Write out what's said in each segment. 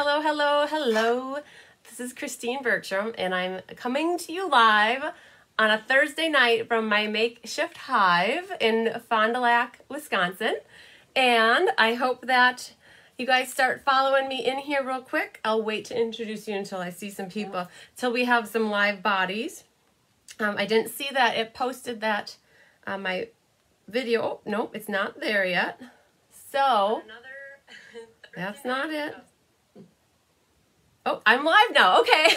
Hello, hello, hello. This is Christine Bertram, and I'm coming to you live on a Thursday night from my makeshift hive in Fond du Lac, Wisconsin. And I hope that you guys start following me in here real quick. I'll wait to introduce you until I see some people, till we have some live bodies. I didn't see that it posted that on my video. Oh, nope, it's not there yet. So, that's not it. Oh, I'm live now. Okay.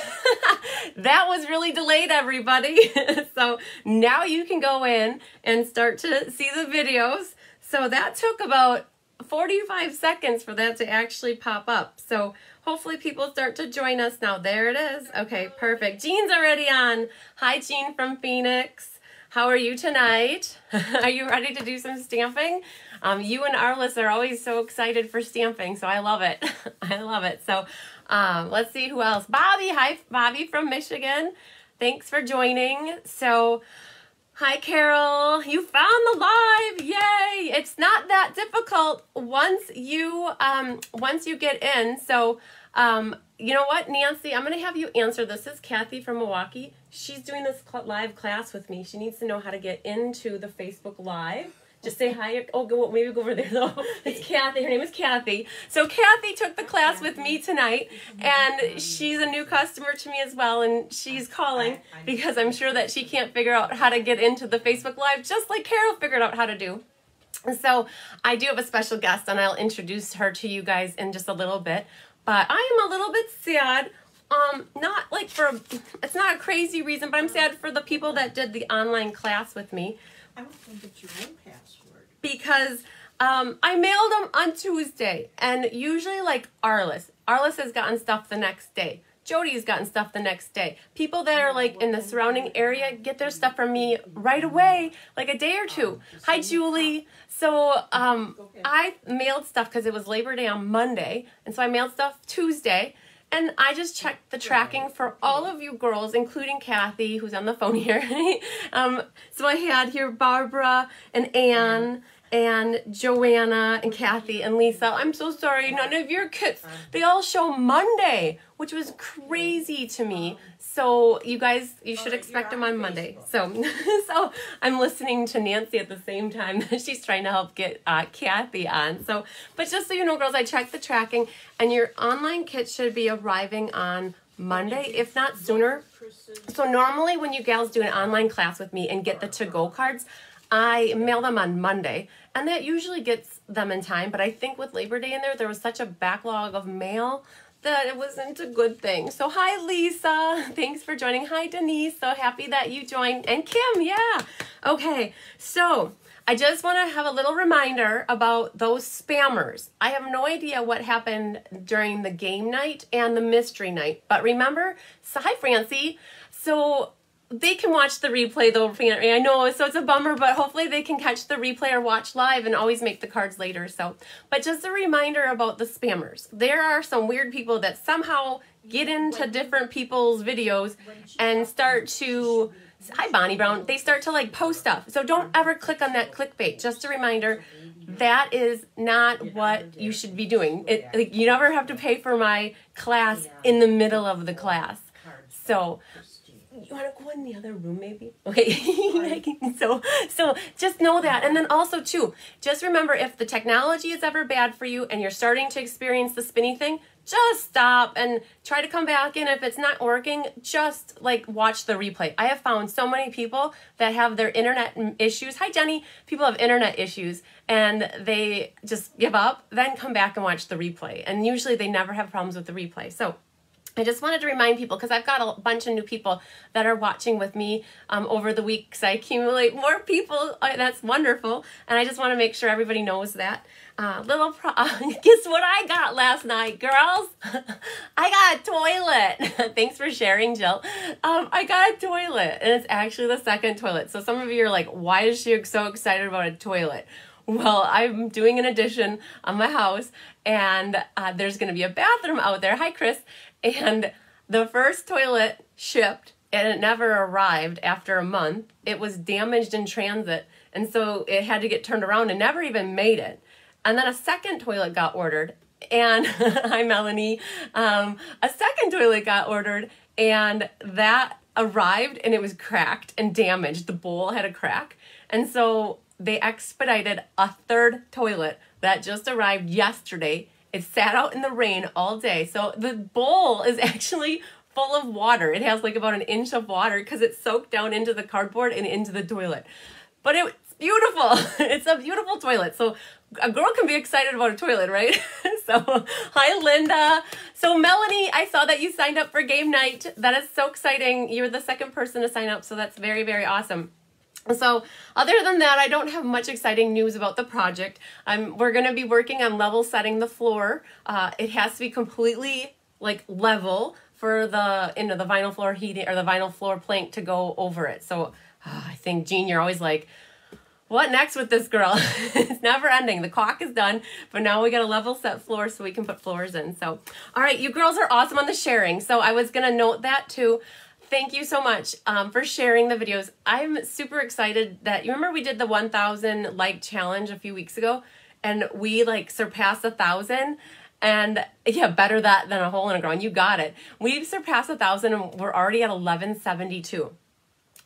That was really delayed, everybody. So now you can go in and start to see the videos. So that took about 45 seconds for that to actually pop up. So hopefully people start to join us now. There it is. Okay, perfect. Jean's already on. Hi, Jean from Phoenix. How are you tonight? Are you ready to do some stamping? You and Arliss are always so excited for stamping, so I love it. I love it. So let's see who else. Bobby. Hi, Bobby from Michigan. Thanks for joining. So, hi, Carol. You found the live. Yay. It's not that difficult once you get in. So, you know what, Nancy, I'm going to have you answer this. This is Kathy from Milwaukee. She's doing this live class with me. She needs to know how to get into the Facebook Live. Just say hi. Oh, maybe go over there, though. It's Kathy. Her name is Kathy. So Kathy took the class with me tonight, and she's a new customer to me as well, and she's calling because I'm sure that she can't figure out how to get into the Facebook Live, just like Carol figured out how to do. And so I do have a special guest, and I'll introduce her to you guys in just a little bit. But I am a little bit sad. Not like it's not a crazy reason, but I'm sad for the people that did the online class with me. I don't think it's your own password. Because I mailed them on Tuesday, and usually like Arliss has gotten stuff the next day. Jody's gotten stuff the next day. People that are like in the surrounding area get their stuff from me right away, like a day or two. Hi, Julie. So I mailed stuff because it was Labor Day on Monday, and so I mailed stuff Tuesday. And I just checked the tracking for all of you girls, including Kathy, who's on the phone here. So I had here Barbara and Ann and Joanna and Kathy and Lisa. I'm so sorry, none of your kits. They all show Monday, which was crazy to me. So you guys, you should expect them on Monday. So I'm listening to Nancy at the same time that she's trying to help get Kathy on. So, but just so you know, girls, I checked the tracking, and your online kit should be arriving on Monday, if not sooner. So normally when you gals do an online class with me and get the to-go cards, I mail them on Monday, and that usually gets them in time. But I think with Labor Day in there was such a backlog of mail that it wasn't a good thing. So hi, Lisa. Thanks for joining. Hi, Denise. So happy that you joined. And Kim, yeah. Okay, so I just want to have a little reminder about those spammers. I have no idea what happened during the game night and the mystery night. But remember, so hi, Francie. So they can watch the replay though, I know, so it's a bummer, but hopefully they can catch the replay or watch live and always make the cards later. So, but just a reminder about the spammers. There are some weird people that somehow get into different people's videos and start to, hi Bonnie Brown, they start to like post stuff. So don't ever click on that clickbait. Just a reminder, that is not what you should be doing. Like, you never have to pay for my class in the middle of the class. So you want to go in the other room maybe? Okay. So just know that. And then also too, just remember, if the technology is ever bad for you and you're starting to experience the spinny thing, just stop and try to come back in. If it's not working, just like watch the replay. I have found so many people that have their internet issues. Hi, Jenny. People have internet issues and they just give up, then come back and watch the replay. And usually they never have problems with the replay. So I just wanted to remind people, because I've got a bunch of new people that are watching with me over the week, because I accumulate more people. That's wonderful. And I just want to make sure everybody knows that. Guess what I got last night, girls? I got a toilet. Thanks for sharing, Jill. I got a toilet, and it's actually the second toilet. So some of you are like, why is she so excited about a toilet? Well, I'm doing an addition on my house, and there's going to be a bathroom out there. Hi, Chris. And the first toilet shipped, and it never arrived after a month. It was damaged in transit, and so it had to get turned around and never even made it. And then a second toilet got ordered, and hi, Melanie. A second toilet got ordered, and that arrived, and it was cracked and damaged. The bowl had a crack, and so they expedited a third toilet that just arrived yesterday. It sat out in the rain all day, so the bowl is actually full of water. It has like about an inch of water because it's soaked down into the cardboard and into the toilet. But it's beautiful. It's a beautiful toilet. So a girl can be excited about a toilet, right? So hi, Linda. So Melanie, I saw that you signed up for game night. That is so exciting. You're the second person to sign up, so that's very, very awesome. So other than that, I don't have much exciting news about the project. We're going to be working on level setting the floor. It has to be completely like level for the the vinyl floor heating or the vinyl floor plank to go over it. So I think, Jean, you're always like, what next with this girl? It's never ending. The clock is done, but now we got a level set floor so we can put floors in. So, all right, you girls are awesome on the sharing. So I was going to note that too. Thank you so much for sharing the videos. I'm super excited that, you remember we did the 1,000 like challenge a few weeks ago, and we like surpassed 1,000. And yeah, better that than a hole in the ground. You got it. We've surpassed 1,000 and we're already at 1172.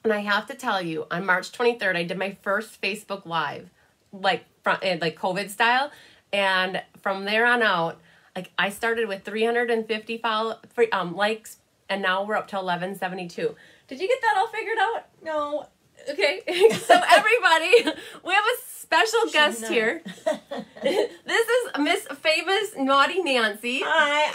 And I have to tell you, on March 23rd, I did my first Facebook Live, like COVID style. And from there on out, like I started with 350 likes, and now we're up to 1172. Did you get that all figured out? No. Okay. So everybody, we have a special guest here. This is Miss Famous Naughty Nancy. Hi,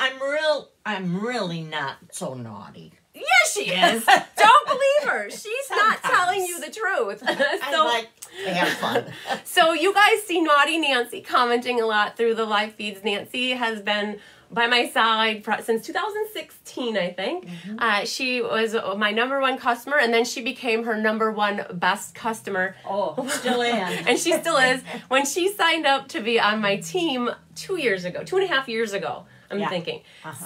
I'm really not so naughty. Yes, she is. Don't believe her. She's not telling you the truth. I like to have fun. So you guys see Naughty Nancy commenting a lot through the live feeds. Nancy has been by my side since 2016, I think. She was my #1 customer, and then she became her #1 best customer. Oh, still am. And she still is. When she signed up to be on my team 2.5 years ago, I'm thinking.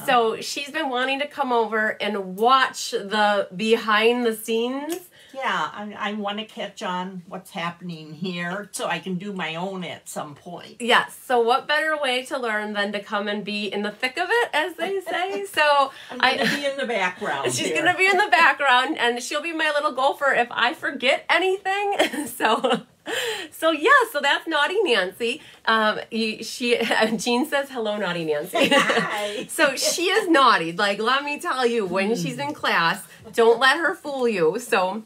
So she's been wanting to come over and watch the behind the scenes. Yeah, I want to catch on what's happening here so I can do my own at some point. Yes. So what better way to learn than to come and be in the thick of it, as they say? So I'm going to be in the background. She's going to be in the background, and she'll be my little gopher if I forget anything. So yeah, so that's Naughty Nancy. Jean says, hello, Naughty Nancy. Hi. So she is naughty. Like, let me tell you, when she's in class, don't let her fool you. So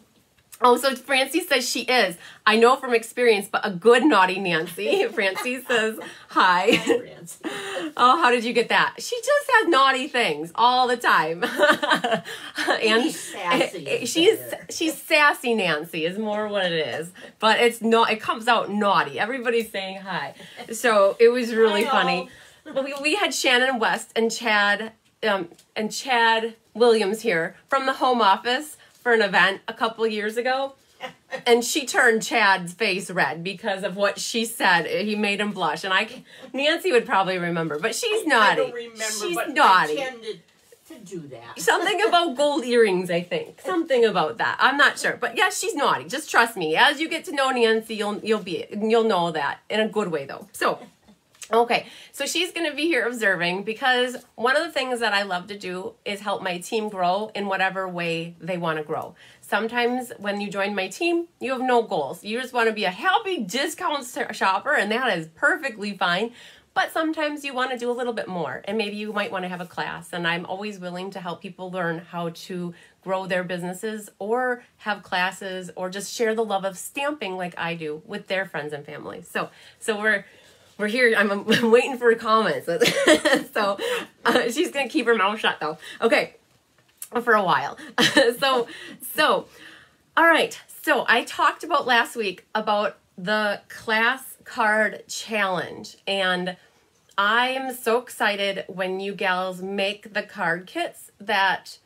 Francie says she is. I know from experience, but a good Naughty Nancy. Francie says, hi. Hi, Francie. Oh, how did you get that? She just has naughty things all the time. And sassy. She's sassy Nancy is more what it is. But it comes out naughty. Everybody's saying hi. So it was really funny. We had Shannon West and Chad Williams here from the home office for an event a couple years ago, and she turned Chad's face red because of what she said. He made him blush, and Nancy would probably remember, but she's naughty. I don't remember, she's but naughty. I tended to do that. Something about gold earrings, I think. Something about that. I'm not sure, but yeah, she's naughty. Just trust me. As you get to know Nancy, you'll know that in a good way, though. So. Okay, so she's going to be here observing because one of the things that I love to do is help my team grow in whatever way they want to grow. Sometimes when you join my team, you have no goals. You just want to be a happy discount shopper, and that is perfectly fine. But sometimes you want to do a little bit more, and maybe you might want to have a class, and I'm always willing to help people learn how to grow their businesses or have classes or just share the love of stamping like I do with their friends and family. So we're here. I'm waiting for comments. So she's going to keep her mouth shut, though. Okay, for a while. So, all right. So I talked about last week about the class card challenge. And I am so excited when you gals make the card kits that,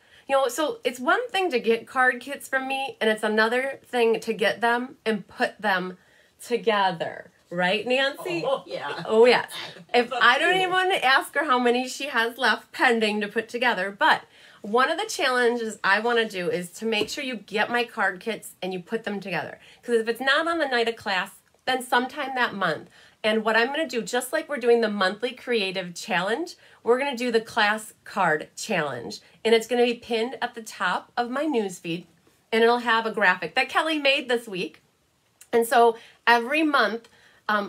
so it's one thing to get card kits from me, and it's another thing to get them and put them together. Right, Nancy? Oh, yeah. Oh, yes. If I don't even want to ask her how many she has left pending to put together, but one of the challenges I want to do is to make sure you get my card kits and you put them together. Because if it's not on the night of class, then sometime that month. And what I'm going to do, just like we're doing the monthly creative challenge, we're going to do the class card challenge. And it's going to be pinned at the top of my newsfeed. And it'll have a graphic that Kelly made this week. And so every month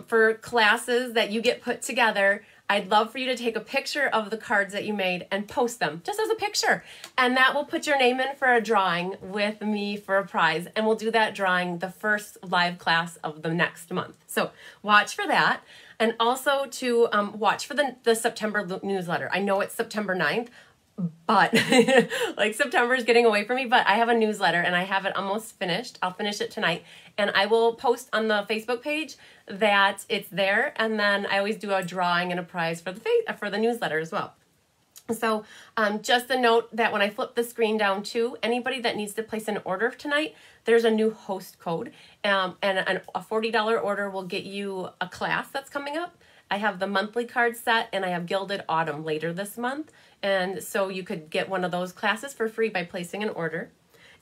for classes that you get put together, I'd love for you to take a picture of the cards that you made and post them just as a picture. And that will put your name in for a drawing with me for a prize. And we'll do that drawing the first live class of the next month. So watch for that. And also to watch for the September newsletter. I know it's September 9th, but like September is getting away from me, but I have a newsletter and I have it almost finished. I'll finish it tonight. And I will post on the Facebook page that it's there. And then I always do a drawing and a prize for the newsletter as well. So just a note that when I flip the screen down too, anybody that needs to place an order tonight, there's a new host code. And a $40 order will get you a class that's coming up. I have the monthly card set and I have Gilded Autumn later this month. And so you could get one of those classes for free by placing an order.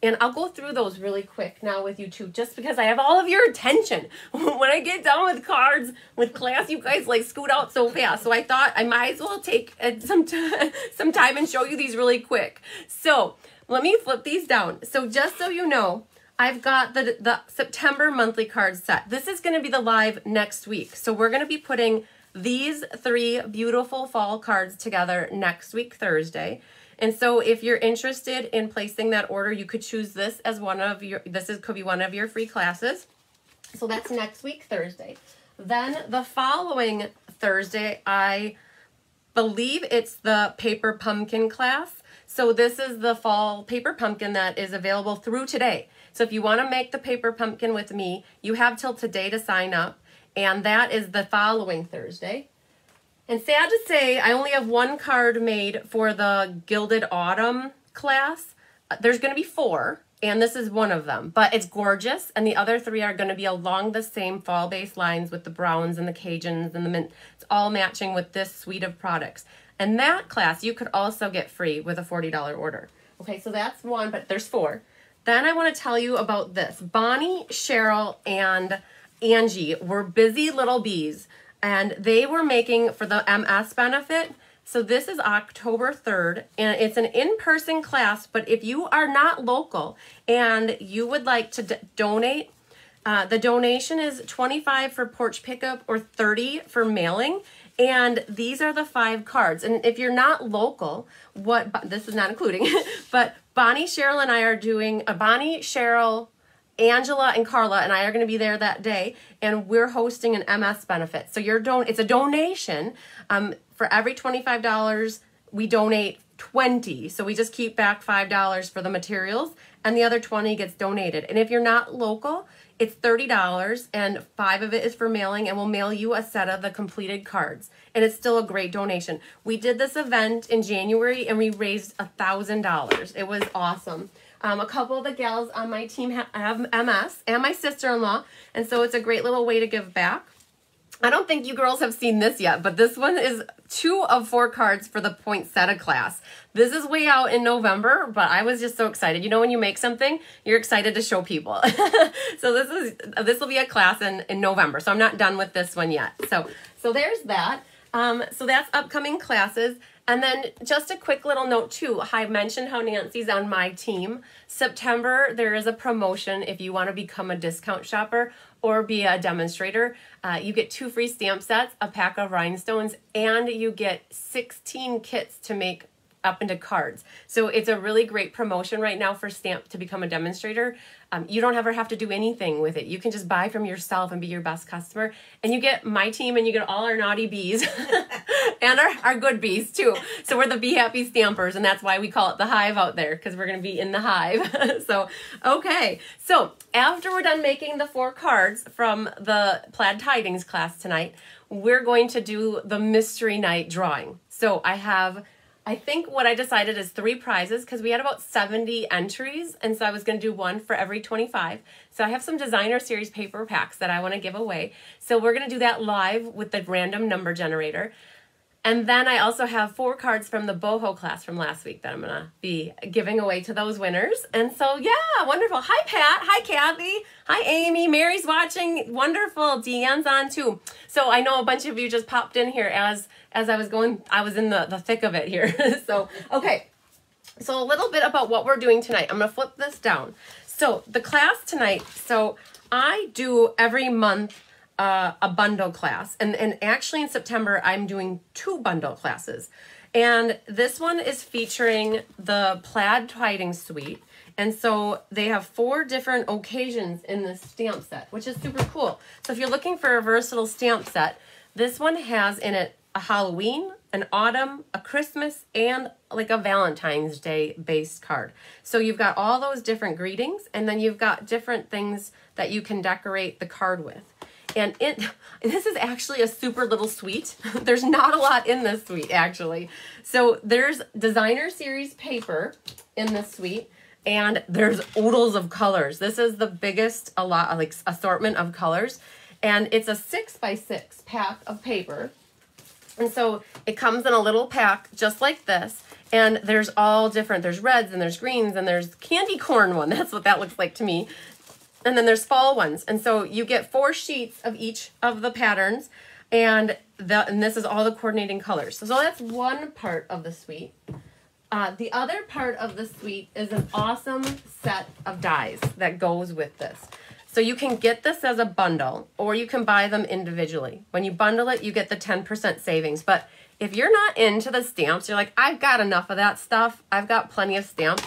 And I'll go through those really quick now with you too, just because I have all of your attention. When I get done with cards, with class, you guys like scoot out so fast. So I thought I might as well take some time and show you these really quick. So let me flip these down. So just so you know, I've got the September monthly card set. This is going to be the live next week. So we're going to be putting these 3 beautiful fall cards together next week, Thursday. And so if you're interested in placing that order, you could choose this as could be one of your free classes. So that's next week, Thursday. Then the following Thursday, I believe it's the paper pumpkin class. So this is the fall paper pumpkin that is available through today. So if you want to make the paper pumpkin with me, you have till today to sign up. And that is the following Thursday. And sad to say, I only have 1 card made for the Gilded Autumn class. There's going to be 4, and this is one of them. But it's gorgeous, and the other 3 are going to be along the same fall-based lines with the browns and the Cajuns and the mint. It's all matching with this suite of products. And that class you could also get free with a $40 order. Okay, so that's 1, but there's 4. Then I want to tell you about this. Bonnie, Cheryl, and Angie were busy little bees. And they were making for the MS benefit. So this is October 3rd, and it's an in-person class. But if you are not local and you would like to donate, the donation is $25 for porch pickup or $30 for mailing. And these are the 5 cards. And if you're not local, this is not including, but Bonnie, Cheryl, and I are doing Bonnie, Cheryl, Angela and Carla and I are going to be there that day, and we're hosting an MS benefit. So it's a donation. For every $25, we donate 20. So we just keep back $5 for the materials, and the other 20 gets donated. And if you're not local, it's $30, and $5 of it is for mailing, and we'll mail you a set of the completed cards. And it's still a great donation. We did this event in January, and we raised $1,000. It was awesome. A couple of the gals on my team have MS, and my sister-in-law, and so it's a great little way to give back. I don't think you girls have seen this yet, but this one is 2 of 4 cards for the poinsettia class. This is way out in November, but I was just so excited. You know, when you make something, you're excited to show people. So this will be a class in November, so I'm not done with this one yet. So there's that. So that's upcoming classes. And then just a quick little note too. I mentioned how Nancy's on my team. September, there is a promotion if you want to become a discount shopper or be a demonstrator. You get 2 free stamp sets, a pack of rhinestones, and you get 16 kits to make up into cards. So it's a really great promotion right now for stamp to become a demonstrator. You don't ever have to do anything with it. You can just buy from yourself and be your best customer. And you get my team and you get all our naughty bees and our good bees too. So we're the Be Happy Stampers, and that's why we call it the hive out there, because we're going to be in the hive. So, okay. So after we're done making the 4 cards from the Plaid Tidings class tonight, we're going to do the mystery night drawing. So I think what I decided is 3 prizes, because we had about 70 entries, and so I was going to do 1 for every 25. So I have some designer series paper packs that I want to give away. So we're going to do that live with the random number generator. And then I also have 4 cards from the boho class from last week that I'm going to be giving away to those winners. And so, yeah, wonderful. Hi, Pat. Hi, Kathy. Hi, Amy. Mary's watching. Wonderful. Deanne's on too. So I know a bunch of you just popped in here as I was going. I was in the thick of it here. So, okay. So a little bit about what we're doing tonight. I'm going to flip this down. So the class tonight, so I do every month a bundle class. And actually in September, I'm doing 2 bundle classes. And this one is featuring the Plaid Tidings suite. And so they have 4 different occasions in this stamp set, which is super cool. So if you're looking for a versatile stamp set, this one has in it a Halloween, an autumn, a Christmas, and like a Valentine's Day based card. So you've got all those different greetings, and then you've got different things that you can decorate the card with. And this is actually a super little suite. There's not a lot in this suite, actually. So there's designer series paper in this suite, and there's oodles of colors. This is the biggest assortment of colors, and it's a 6x6 pack of paper. And so it comes in a little pack just like this, and there's all different. There's reds, and there's greens, and there's candy corn one. That's what that looks like to me. And then there's fall ones. And so you get 4 sheets of each of the patterns, and this is all the coordinating colors. So that's one part of the suite. The other part of the suite is an awesome set of dies that goes with this. So you can get this as a bundle, or you can buy them individually. When you bundle it, you get the 10% savings. But if you're not into the stamps, you're like, I've got enough of that stuff. I've got plenty of stamps.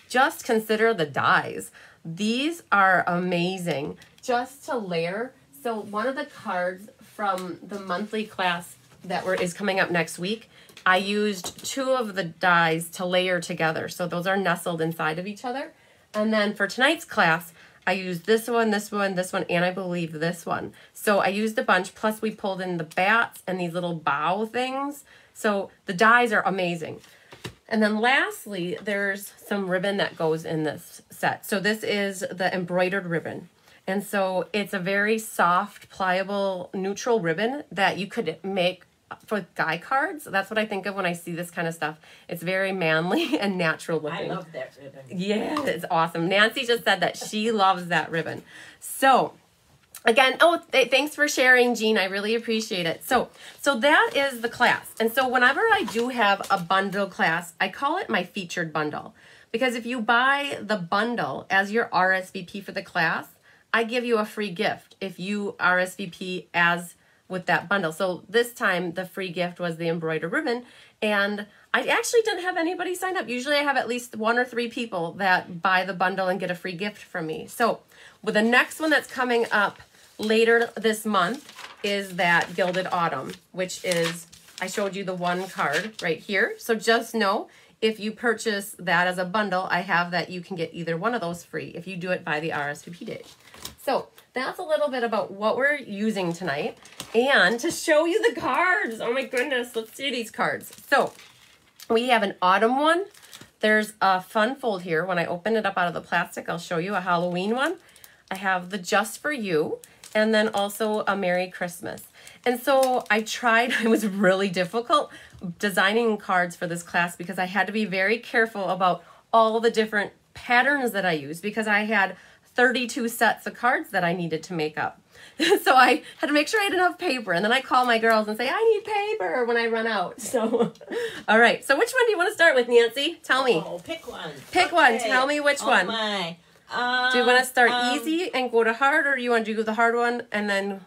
Just consider the dies. These are amazing just to layer. So one of the cards from the monthly class that is coming up next week, I used 2 of the dies to layer together. So those are nestled inside of each other. And then for tonight's class, I used this one, this one, this one, and I believe this one. So I used a bunch, plus we pulled in the bats and these little bow things. So the dies are amazing. And then lastly, there's some ribbon that goes in this set. So this is the embroidered ribbon. And so it's a very soft, pliable, neutral ribbon that you could make for guy cards. That's what I think of when I see this kind of stuff. It's very manly and natural looking. I love that ribbon. Yeah, it's awesome. Nancy just said that she loves that ribbon. So again, thanks for sharing, Jean. I really appreciate it. So that is the class. And so whenever I do have a bundle class, I call it my featured bundle. Because if you buy the bundle as your RSVP for the class, I give you a free gift if you RSVP as with that bundle. So this time the free gift was the embroidered ribbon, and I actually didn't have anybody sign up. Usually I have at least 1 or 3 people that buy the bundle and get a free gift from me. So with the next one that's coming up later this month is that Gilded Autumn, which is, I showed you the one card right here. So just know if you purchase that as a bundle, I have that you can get either one of those free if you do it by the RSVP date. So that's a little bit about what we're using tonight. And to show you the cards, oh my goodness, let's see these cards. So we have an autumn one. There's a fun fold here. When I open it up out of the plastic, I'll show you a Halloween one. I have the Just For You, and then also a Merry Christmas. And so I tried, it was really difficult designing cards for this class because I had to be very careful about all the different patterns that I use because I had 32 sets of cards that I needed to make up. So I had to make sure I had enough paper, and then I call my girls and say, I need paper when I run out. So, all right. So which one do you want to start with, Nancy? Tell me. Oh, pick one. Pick one. Tell me which one. My. Do you want to start easy and go to hard, or do you want to do the hard one and then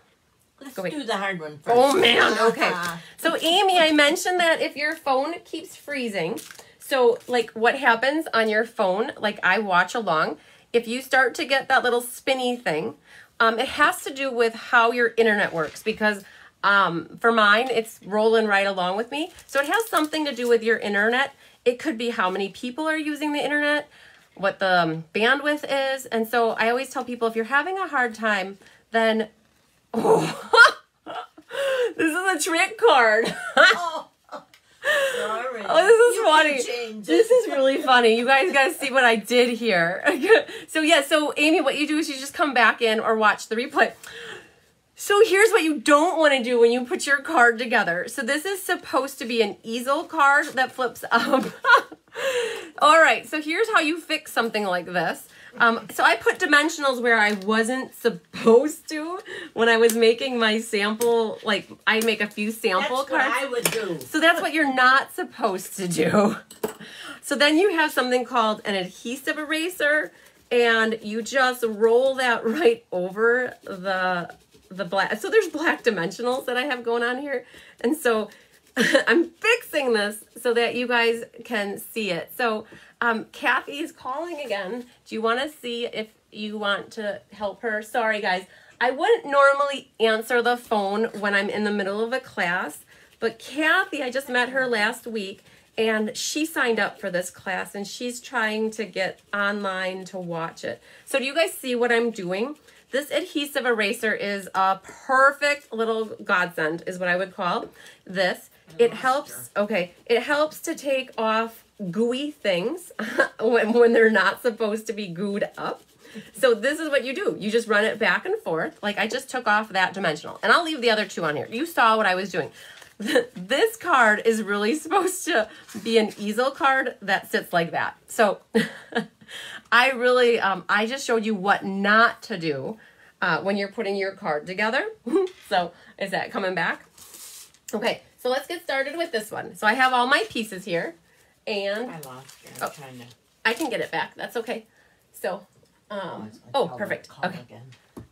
Let's do the hard one first. Oh, man. Okay. So, Amy, I mentioned that if your phone keeps freezing, so, like, what happens on your phone, like, I watch along, if you start to get that little spinny thing, it has to do with how your internet works because for mine, it's rolling right along with me. So it has something to do with your internet. It could be how many people are using the internet, what the bandwidth is. And so I always tell people if you're having a hard time, then, this is a trick card. Sorry. Oh, this is funny. This is really funny. You guys got to see what I did here. So Amy, what you do is you just come back in or watch the replay. So here's what you don't want to do when you put your card together. So this is supposed to be an easel card that flips up. All right, so here's how you fix something like this. So I put dimensionals where I wasn't supposed to when I was making my sample. Like, I make a few sample cards. That's what I would do. So that's what you're not supposed to do. So then you have something called an adhesive eraser, and you just roll that right over the black. So there's black dimensionals that I have going on here. And so I'm fixing this so that you guys can see it. So Kathy is calling again. Do you want to see if you want to help her? Sorry, guys. I wouldn't normally answer the phone when I'm in the middle of a class, but Kathy, I just met her last week, and she signed up for this class, and she's trying to get online to watch it. So do you guys see what I'm doing? This adhesive eraser is a perfect little godsend, is what I would call this. It helps, okay, it helps to take off gooey things when they're not supposed to be gooed up. So this is what you do. You just run it back and forth. Like I just took off that dimensional. And I'll leave the other two on here. You saw what I was doing. This card is really supposed to be an easel card that sits like that. So I just showed you what not to do when you're putting your card together. So is that coming back? Okay, so let's get started with this one. So I have all my pieces here. And I lost you. I can get it back. That's okay. So, perfect. Okay.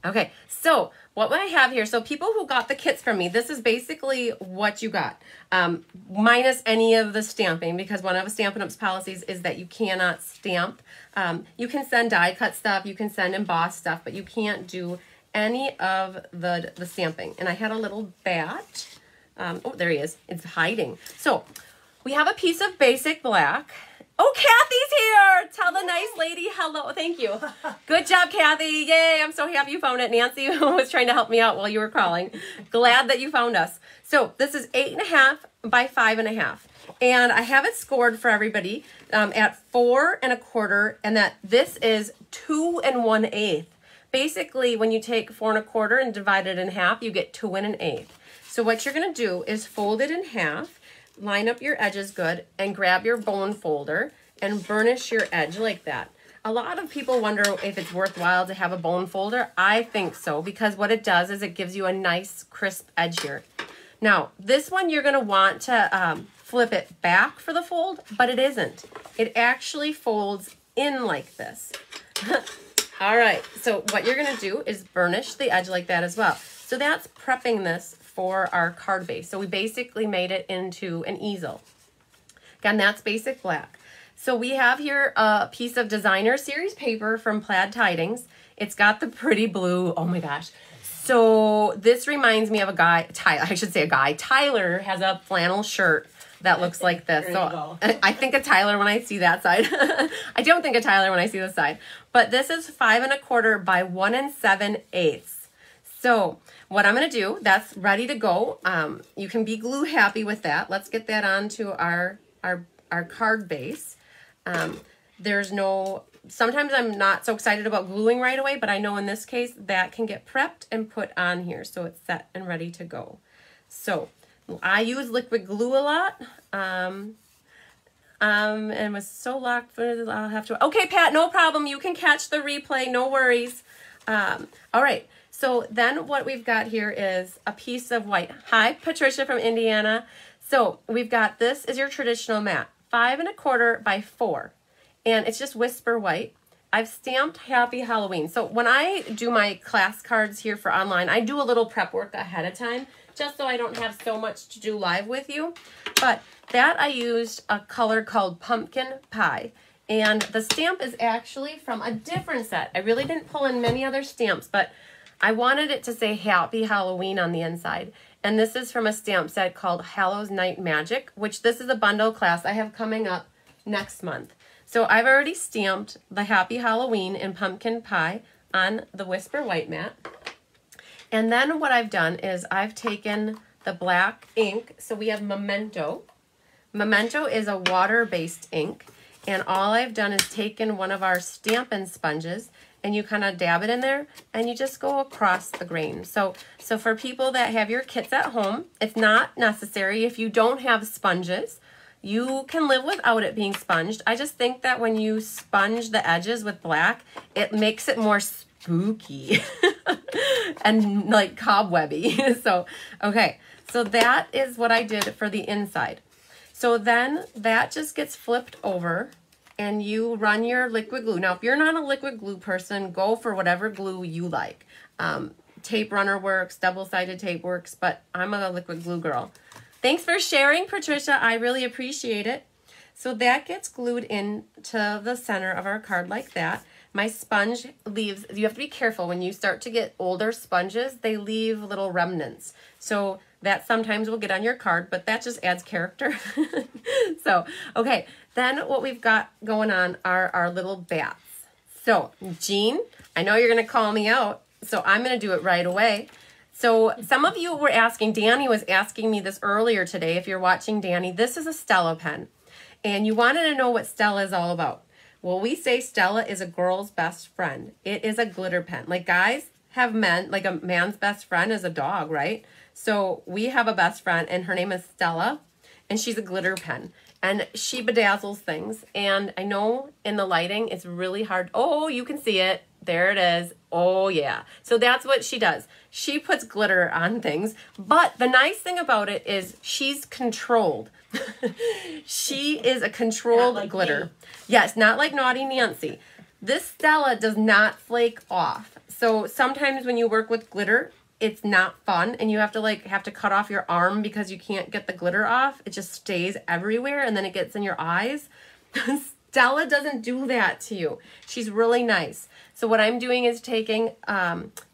Okay, so what I have here, so people who got the kits from me, this is basically what you got, minus any of the stamping, because one of Stampin' Up's policies is that you cannot stamp. You can send die cut stuff, you can send embossed stuff, but you can't do any of the stamping. And I had a little bat. Oh, there he is. It's hiding. So we have a piece of basic black. Oh, Kathy's here. Tell the nice lady hello. Thank you. Good job, Kathy. Yay. I'm so happy you found it. Nancy was trying to help me out while you were calling. Glad that you found us. So this is 8.5 by 5.5. And I have it scored for everybody at 4 1/4, and that this is 2 1/8. Basically, when you take 4 1/4 and divide it in half, you get 2 1/8. So what you're going to do is fold it in half. Line up your edges good and grab your bone folder and burnish your edge like that. A lot of people wonder if it's worthwhile to have a bone folder. I think so, because what it does is it gives you a nice crisp edge here. Now, this one you're going to want to flip it back for the fold, but it isn't. It actually folds in like this. All right, so what you're going to do is burnish the edge like that as well. So that's prepping this for our card base. So we basically made it into an easel. Again, that's basic black. So we have here a piece of designer series paper from Plaid Tidings. It's got the pretty blue. Oh my gosh. So this reminds me of a guy, Tyler has a flannel shirt that looks like this. So I think of Tyler when I see that side. I don't think of Tyler when I see this side. But this is 5 1/4 by 1 7/8. So what I'm going to do, that's ready to go. You can be glue happy with that. Let's get that onto our card base. Sometimes I'm not so excited about gluing right away, but I know in this case that can get prepped and put on here. So it's set and ready to go. So I use liquid glue a lot. And was so locked for I'll have to. Okay, Pat, no problem. You can catch the replay. No worries. All right. So then what we've got here is a piece of white. Hi, Patricia from Indiana. So we've got, this is your traditional mat, 5 1/4 by 4. And it's just whisper white. I've stamped Happy Halloween. So when I do my class cards here for online, I do a little prep work ahead of time, just so I don't have so much to do live with you. But that I used a color called Pumpkin Pie. And the stamp is actually from a different set. I really didn't pull in many other stamps, but I wanted it to say Happy Halloween on the inside. And this is from a stamp set called Hallows Night Magic, which this is a bundle class I have coming up next month. So I've already stamped the Happy Halloween and Pumpkin Pie on the Whisper White mat. And then what I've done is I've taken the black ink. So we have Memento. Memento is a water-based ink. And all I've done is taken one of our Stampin' sponges, and you kind of dab it in there, and you just go across the grain. So for people that have your kits at home, it's not necessary. If you don't have sponges, You can live without it being sponged. I just think that when you sponge the edges with black, it makes it more spooky and like cobwebby. So, okay. So that is what I did for the inside. So then that just gets flipped over and you run your liquid glue. Now, if you're not a liquid glue person, go for whatever glue you like. Tape runner works, double-sided tape works, but I'm a liquid glue girl. Thanks for sharing, Patricia. I really appreciate it. So that gets glued into the center of our card like that. My sponge leaves, you have to be careful when you start to get older sponges, they leave little remnants. So that sometimes will get on your card, but that just adds character. So, okay, then what we've got going on are our little bats. So, Jean, I know you're going to call me out, so I'm going to do it right away. So some of you were asking, Danny was asking me this earlier today, if you're watching Danny, this is a Stella pen. And you wanted to know what Stella is all about. Well, we say Stella is a girl's best friend. It is a glitter pen. Like guys have men, like a man's best friend is a dog, right? So we have a best friend and her name is Stella and she's a glitter pen. And she bedazzles things. And I know in the lighting, it's really hard. Oh, you can see it. There it is. Oh, yeah. So that's what she does. She puts glitter on things. But the nice thing about it is she's controlled. She is a controlled like glitter. Me. Yes, not like Naughty Nancy. This Stella does not flake off. So sometimes when you work with glitter, it's not fun and you have to cut off your arm because you can't get the glitter off. It just stays everywhere and then it gets in your eyes. Stella doesn't do that to you. She's really nice. So what I'm doing is taking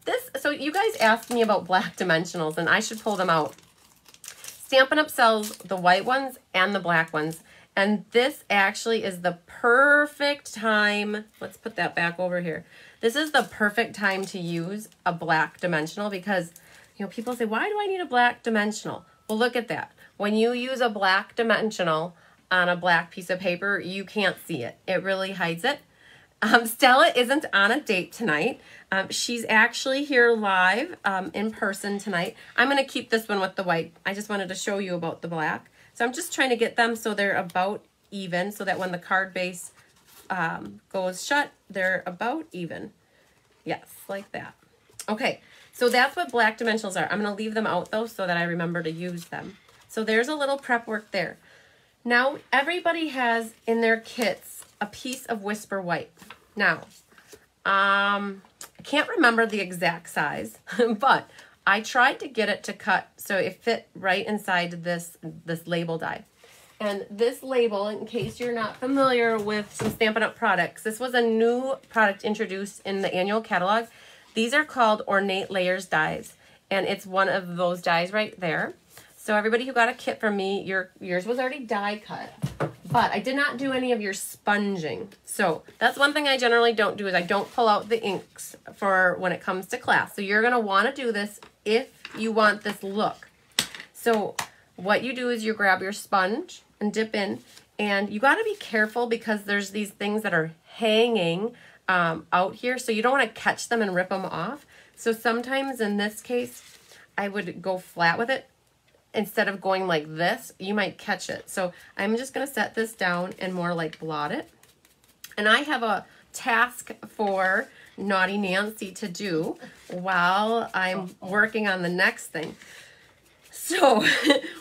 this. So you guys asked me about black dimensionals and I should pull them out. Stampin' Up! Sells the white ones and the black ones. And this actually is the perfect time. Let's put that back over here. This is the perfect time to use a black dimensional because, you know, people say, why do I need a black dimensional? Well, look at that. When you use a black dimensional on a black piece of paper, you can't see it. It really hides it. Stella isn't on a date tonight. She's actually here live in person tonight. I'm going to keep this one with the white. I just wanted to show you about the black. So I'm just trying to get them so they're about even so that when the card base goes shut, they're about even. Yes, like that. Okay, so that's what black dimensionals are. I'm going to leave them out though so that I remember to use them. So there's a little prep work there. Now, everybody has in their kits a piece of Whisper White. Now, I can't remember the exact size, but I tried to get it to cut so it fit right inside this label die. And this label, in case you're not familiar with some Stampin' Up! Products, this was a new product introduced in the annual catalog. These are called Ornate Layers dies, and it's one of those dies right there. So everybody who got a kit from me, yours was already die cut, but I did not do any of your sponging. So that's one thing I generally don't do is I don't pull out the inks for when it comes to class. So you're gonna wanna do this if you want this look. So what you do is you grab your sponge and dip in, and you gotta be careful because there's these things that are hanging out here. So you don't wanna catch them and rip them off. So sometimes in this case, I would go flat with it. Instead of going like this, you might catch it. So I'm just gonna set this down and more like blot it. And I have a task for Naughty Nancy to do while I'm working on the next thing. So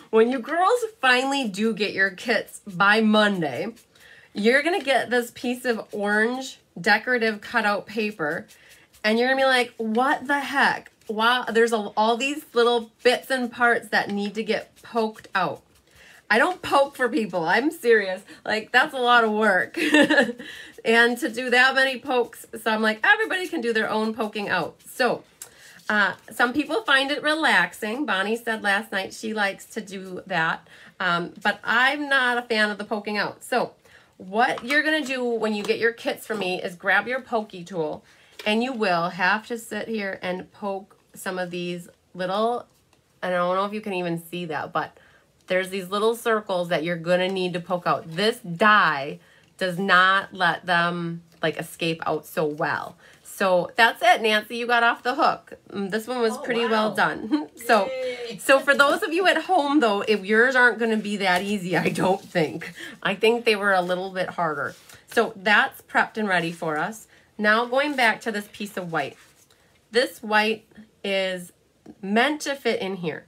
when you girls finally do get your kits by Monday, you're gonna get this piece of orange decorative cutout paper and you're gonna be like, what the heck? Wow, there's all these little bits and parts that need to get poked out. I don't poke for people. I'm serious. Like, that's a lot of work. And to do that many pokes, so I'm like, everybody can do their own poking out. So, some people find it relaxing. Bonnie said last night she likes to do that. But I'm not a fan of the poking out. So, what you're going to do when you get your kits from me is grab your pokey tool. And you will have to sit here and poke some of these little, I don't know if you can even see that, but there's these little circles that you're going to need to poke out. This die does not let them like escape out so well. So that's it, Nancy. You got off the hook. This one was pretty well done. So for those of you at home, though, if yours aren't going to be that easy, I don't think. I think they were a little bit harder. So that's prepped and ready for us. Now going back to this piece of white. This white is meant to fit in here.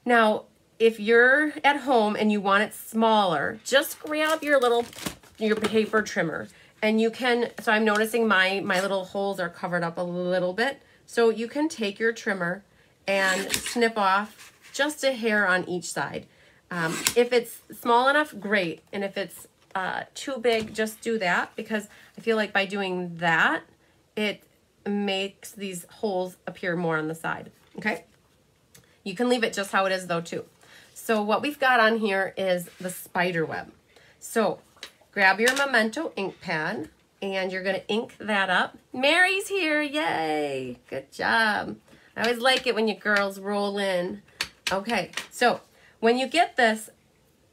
Now, if you're at home and you want it smaller, just grab your paper trimmer. And you can, so I'm noticing my little holes are covered up a little bit. So you can take your trimmer and snip off just a hair on each side. If it's small enough, great. And if it's too big, just do that, because I feel like by doing that, it makes these holes appear more on the side, okay? You can leave it just how it is though too. So what we've got on here is the spider web. So grab your Memento ink pad and you're gonna ink that up. Mary's here, yay, good job. I always like it when you girls roll in. Okay, so when you get this,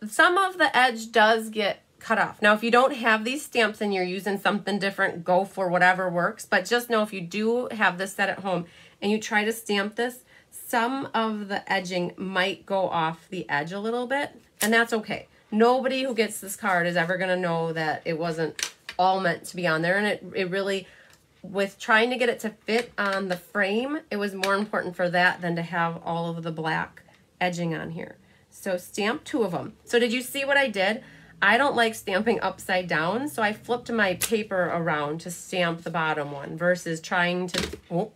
some of the edge does get cut off. Now, if you don't have these stamps and you're using something different, go for whatever works. But just know if you do have this set at home and you try to stamp this, some of the edging might go off the edge a little bit, and that's okay. Nobody who gets this card is ever going to know that it wasn't all meant to be on there. And it really, with trying to get it to fit on the frame, it was more important for that than to have all of the black edging on here. So stamp 2 of them. So did you see what I did? I don't like stamping upside down, so I flipped my paper around to stamp the bottom one versus trying to,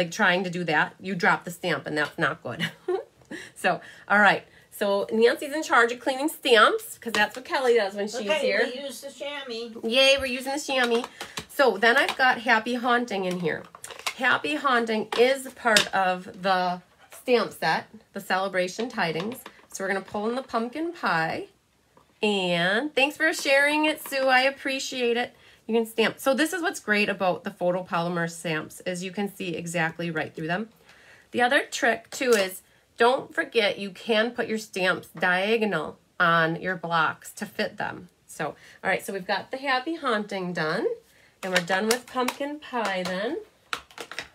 trying to do that. You drop the stamp and that's not good. So, all right. So Nancy's in charge of cleaning stamps because that's what Kelly does when she's here. Okay, we use the chamois. Yay, we're using the chamois. So then I've got Happy Haunting in here. Happy Haunting is part of the stamp set, the Celebration Tidings. So we're going to pull in the pumpkin pie. And thanks for sharing it, Sue. I appreciate it. You can stamp. So this is what's great about the photopolymer stamps is you can see exactly right through them. The other trick too is don't forget you can put your stamps diagonal on your blocks to fit them. So, all right, so we've got the Happy Haunting done, and we're done with pumpkin pie then.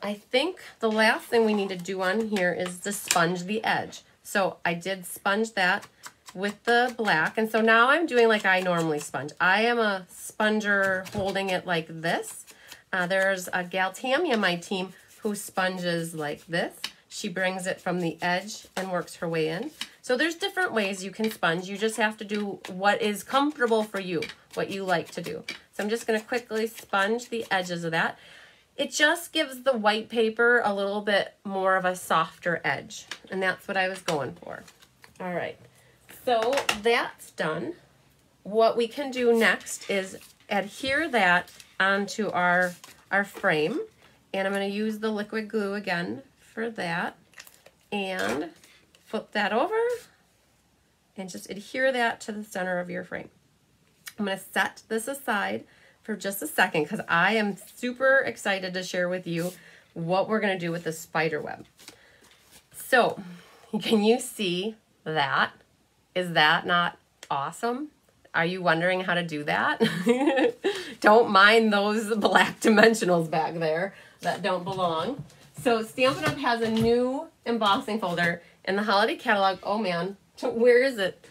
I think the last thing we need to do on here is to sponge the edge. So I did sponge that with the black, and so now I'm doing like I normally sponge. I am a sponger holding it like this. There's a gal, Tammy, on my team who sponges like this. She brings it from the edge and works her way in. So there's different ways you can sponge. You just have to do what is comfortable for you, what you like to do. So I'm just going to quickly sponge the edges of that. It just gives the white paper a little bit more of a softer edge, and that's what I was going for. All right, so that's done. What we can do next is adhere that onto our frame, and I'm going to use the liquid glue again for that, and flip that over and just adhere that to the center of your frame. I'm going to set this aside for just a second because I am super excited to share with you what we're going to do with the spider web. So, can you see that? Is that not awesome? Are you wondering how to do that? Don't mind those black dimensionals back there that don't belong. So Stampin' Up! Has a new embossing folder in the holiday catalog. Oh man, where is it?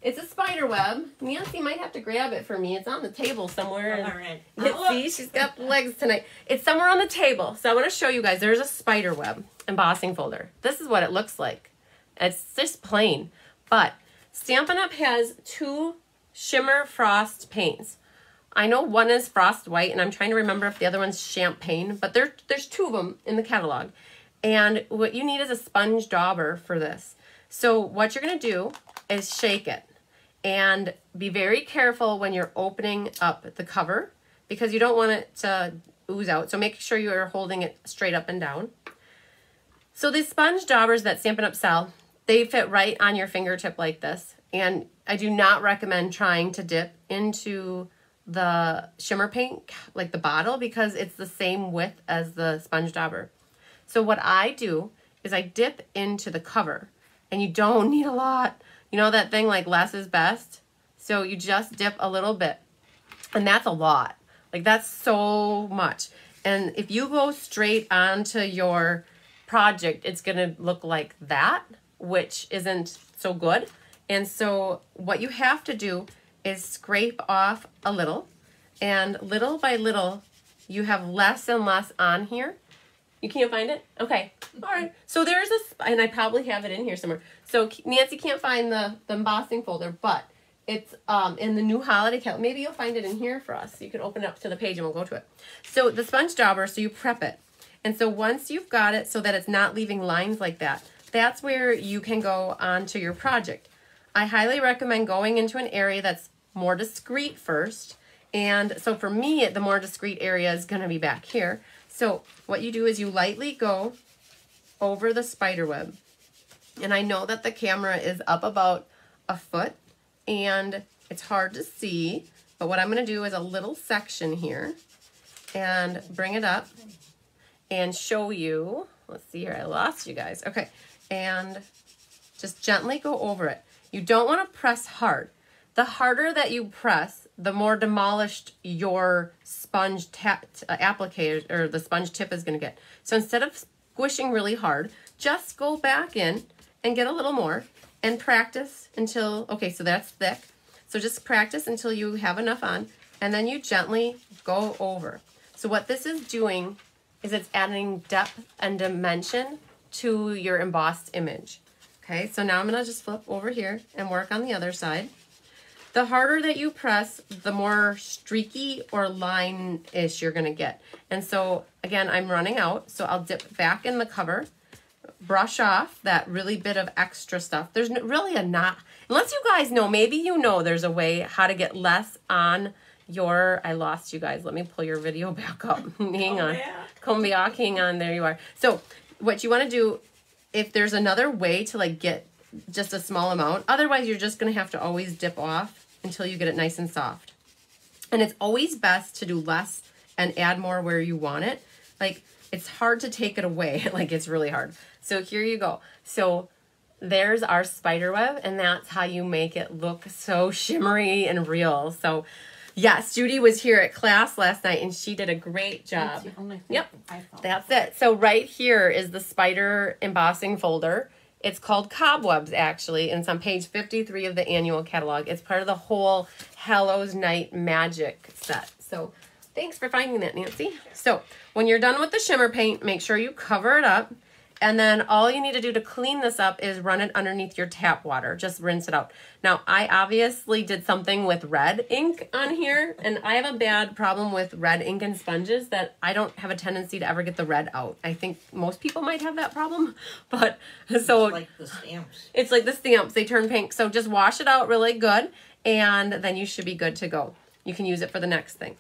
It's a spider web. Nancy might have to grab it for me. It's on the table somewhere. All right. See, she's got legs tonight. It's somewhere on the table. So I want to show you guys. There's a spider web embossing folder. This is what it looks like. It's just plain. But Stampin' Up! Has 2 shimmer frost paints. I know one is frost white, and I'm trying to remember if the other one's champagne, but there's 2 of them in the catalog. And what you need is a sponge dauber for this. So what you're going to do is shake it. And be very careful when you're opening up the cover because you don't want it to ooze out. So make sure you're holding it straight up and down. So these sponge daubers that Stampin' Up! Sell, they fit right on your fingertip like this. And I do not recommend trying to dip into the shimmer paint, like the bottle, because it's the same width as the sponge dauber. So what I do is I dip into the cover, and you don't need a lot. You know that thing like less is best? So you just dip a little bit. And that's a lot. Like, that's so much. And if you go straight onto your project, it's going to look like that, which isn't so good. And so what you have to do is scrape off a little, and little by little, you have less and less on here. You can't find it? Okay. All right. So there's and I probably have it in here somewhere. So Nancy can't find the embossing folder, but it's in the new holiday calendar. Maybe you'll find it in here for us. You can open it up to the page and we'll go to it. So the sponge dauber, so you prep it. And so once you've got it so that it's not leaving lines like that, that's where you can go on to your project. I highly recommend going into an area that's more discreet first. And so for me, the more discreet area is going to be back here. So what you do is you lightly go over the spider web. And I know that the camera is up about a foot and it's hard to see, but what I'm going to do is a little section here and bring it up and show you. Let's see here, I lost you guys. Okay, and just gently go over it. You don't want to press hard. The harder that you press, the more demolished your sponge applicator or the sponge tip is going to get. So instead of squishing really hard, just go back in and get a little more and practice until, okay, so that's thick. So just practice until you have enough on, and then you gently go over. So what this is doing is it's adding depth and dimension to your embossed image. Okay, so now I'm going to just flip over here and work on the other side. The harder that you press, the more streaky or line-ish you're going to get. And so, again, I'm running out, so I'll dip back in the cover, brush off that really bit of extra stuff. There's really a not, unless you guys know, maybe you know there's a way how to get less on your, I lost you guys. Let me pull your video back up. Hang on. Come back, hang on, there you are. So what you want to do, if there's another way to like get just a small amount, otherwise you're just going to have to always dip off until you get it nice and soft. And it's always best to do less and add more where you want it. Like, it's hard to take it away. Like, it's really hard. So here you go. So there's our spider web, and that's how you make it look so shimmery and real. So yes, Judy was here at class last night, and she did a great job. That's the only thing Yep, I thought. that's it. So right here is the spider embossing folder. It's called Cobwebs, actually, and it's on page 53 of the annual catalog. It's part of the whole Hallows Night Magic set. So thanks for finding that, Nancy. So when you're done with the shimmer paint, make sure you cover it up. And then all you need to do to clean this up is run it underneath your tap water. Just rinse it out. Now, I obviously did something with red ink on here, and I have a bad problem with red ink and sponges that I don't have a tendency to ever get the red out. I think most people might have that problem, but so... It's like the stamps. It's like the stamps. They turn pink. So just wash it out really good, and then you should be good to go. You can use it for the next thing.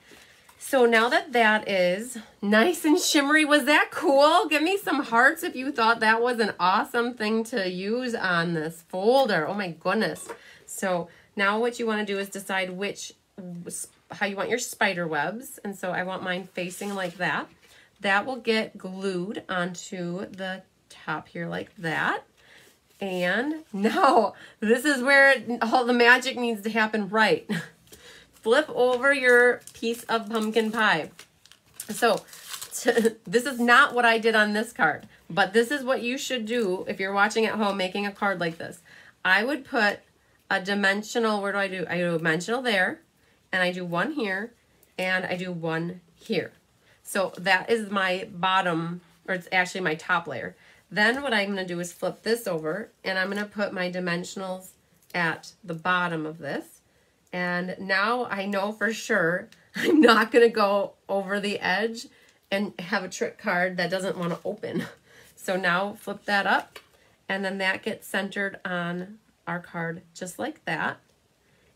So now that that is nice and shimmery, was that cool? Give me some hearts if you thought that was an awesome thing to use on this folder. Oh my goodness. So now what you want to do is decide how you want your spider webs. And so I want mine facing like that. That will get glued onto the top here like that. And now this is where all the magic needs to happen right. Flip over your piece of pumpkin pie. So this is not what I did on this card, but this is what you should do if you're watching at home making a card like this. I would put a dimensional, where do I do? I do a dimensional there, and I do one here, and I do one here. So that is my bottom, or it's actually my top layer. Then what I'm going to do is flip this over, and I'm going to put my dimensionals at the bottom of this. And now I know for sure I'm not going to go over the edge and have a trick card that doesn't want to open. So now flip that up, and then that gets centered on our card just like that.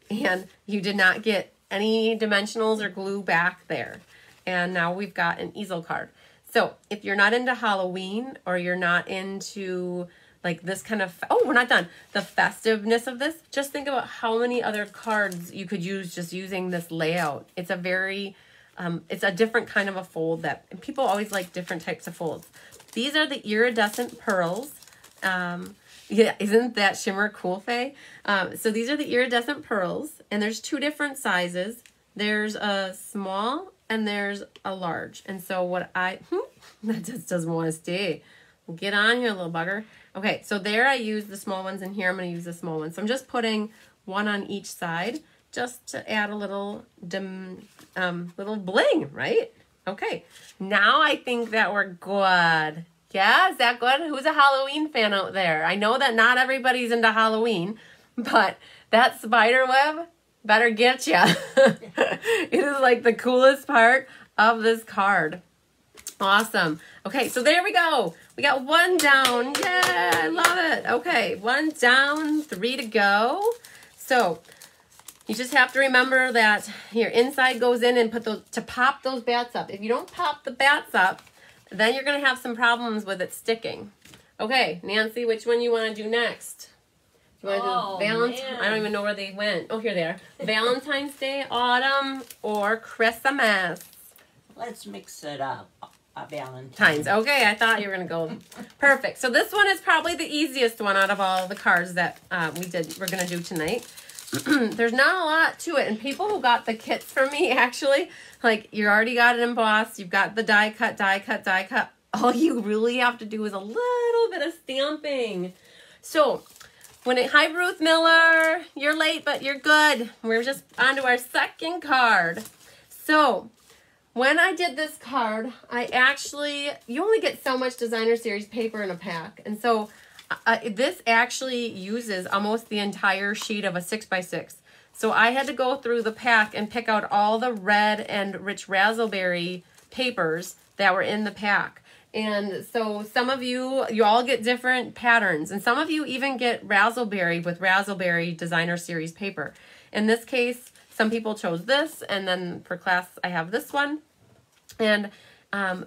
And you did not get any dimensionals or glue back there. And now we've got an easel card. So if you're not into Halloween, or you're not into like this kind of, oh, we're not done. The festiveness of this, just think about how many other cards you could use just using this layout. It's a very, it's a different kind of a fold that people always like different types of folds. These are the iridescent pearls. Yeah, isn't that shimmer cool, Faye? So these are the iridescent pearls, and there's two different sizes. there's a small and there's a large. And so what that just doesn't want to stay. Get on here, little bugger. Okay, so there I use the small ones, and here I'm going to use the small ones. So I'm just putting one on each side just to add a little little bling, right? Okay, now I think that we're good. Yeah, is that good? Who's a Halloween fan out there? I know that not everybody's into Halloween, but that spider web better get ya. It is like the coolest part of this card. Awesome. Okay, so there we go. We got one down. Yeah, I love it. Okay, one down, 3 to go. So you just have to remember that your inside goes in and to pop those bats up. If you don't pop the bats up, then you're going to have some problems with it sticking. Okay, Nancy, which one you want to do next? You want to do Valentine? I don't even know where they went. Oh, here they are. Valentine's Day, autumn, or Christmas? Let's mix it up. Valentine's. Okay, I thought you were going to go. Perfect. So this one is probably the easiest one out of all the cards that we're going to do tonight. There's not a lot to it. And people who got the kits from me, actually, like, you already got it embossed. You've got the die cut, die cut, die cut. All you really have to do is a little bit of stamping. So, hi, Ruth Miller. You're late, but you're good. We're just on to our second card. So, when I did this card, you only get so much designer series paper in a pack. And so this actually uses almost the entire sheet of a 6x6. So I had to go through the pack and pick out all the red and rich raspberry papers that were in the pack. And so some of you all get different patterns. And some of you even get raspberry with raspberry designer series paper. In this case, some people chose this, and then for class, I have this one. And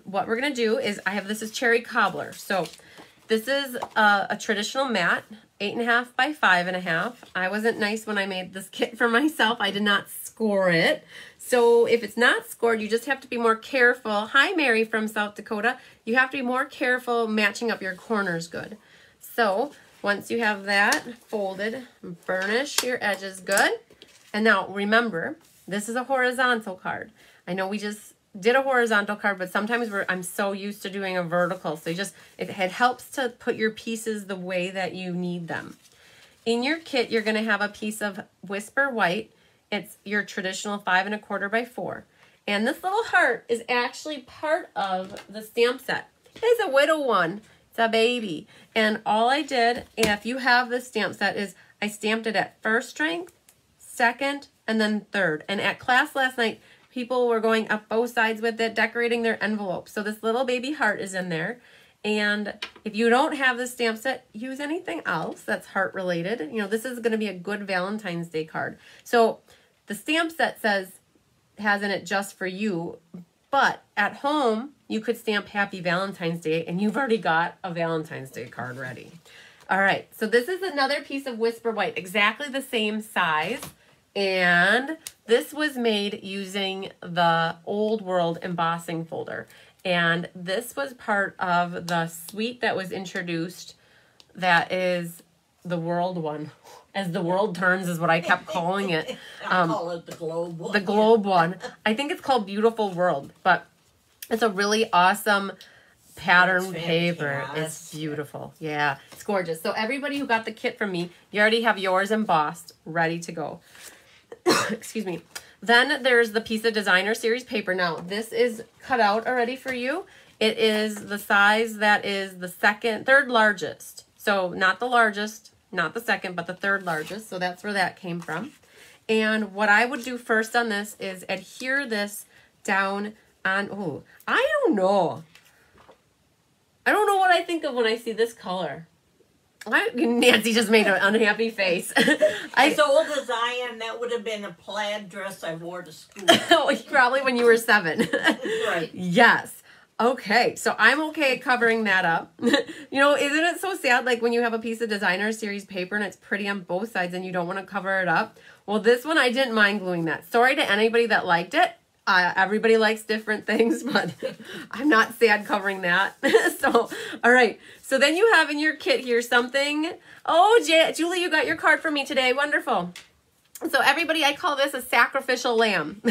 what we're going to do is this is Cherry Cobbler. So this is a traditional mat, 8.5 by 5.5. I wasn't nice when I made this kit for myself. I did not score it. So if it's not scored, you just have to be more careful. Hi, Mary from South Dakota. You have to be more careful matching up your corners good. So once you have that folded, burnish your edges good. And now remember, this is a horizontal card. I know we just did a horizontal card, but sometimes I'm so used to doing a vertical. So it helps to put your pieces the way that you need them. In your kit, you're going to have a piece of Whisper White. It's your traditional 5.25 by 4. And this little heart is actually part of the stamp set. It's a little one. It's a baby. And all I did, if you have this stamp set, is I stamped it at first strength, second, and then third. And at class last night, people were going up both sides with it, decorating their envelopes. So this little baby heart is in there. And if you don't have the stamp set, use anything else that's heart related. You know, this is going to be a good Valentine's Day card. So the stamp set has in it just for you, but at home, you could stamp Happy Valentine's Day, and you've already got a Valentine's Day card ready. All right, so this is another piece of Whisper White, exactly the same size, and this was made using the Old World embossing folder, and this was part of the suite that was introduced that is the world one. As the world turns is what I kept calling it. I call it the globe one. The globe one. I think it's called Beautiful World, but it's a really awesome pattern paper. It's beautiful. Yeah, it's gorgeous. So everybody who got the kit from me, you already have yours embossed, ready to go. Excuse me. Then there's the piece of designer series paper. Now, this is cut out already for you. It is the size that is the third largest. So not the largest, not the second, but the third largest. So that's where that came from. And what I would do first on this is adhere this down on, I don't know. I don't know what I think of when I see this color. Nancy just made an unhappy face. As old as I am, that would have been a plaid dress I wore to school. Probably when you were 7. Right. Yes. Okay, so I'm okay at covering that up. You know, isn't it so sad, like when you have a piece of designer series paper and it's pretty on both sides and you don't want to cover it up? Well, this one, I didn't mind gluing that. Sorry to anybody that liked it. Everybody likes different things, but I'm not sad covering that. So, all right. So then you have in your kit here something. Oh, Julie, you got your card from me today. Wonderful. So everybody, I call this a sacrificial lamb.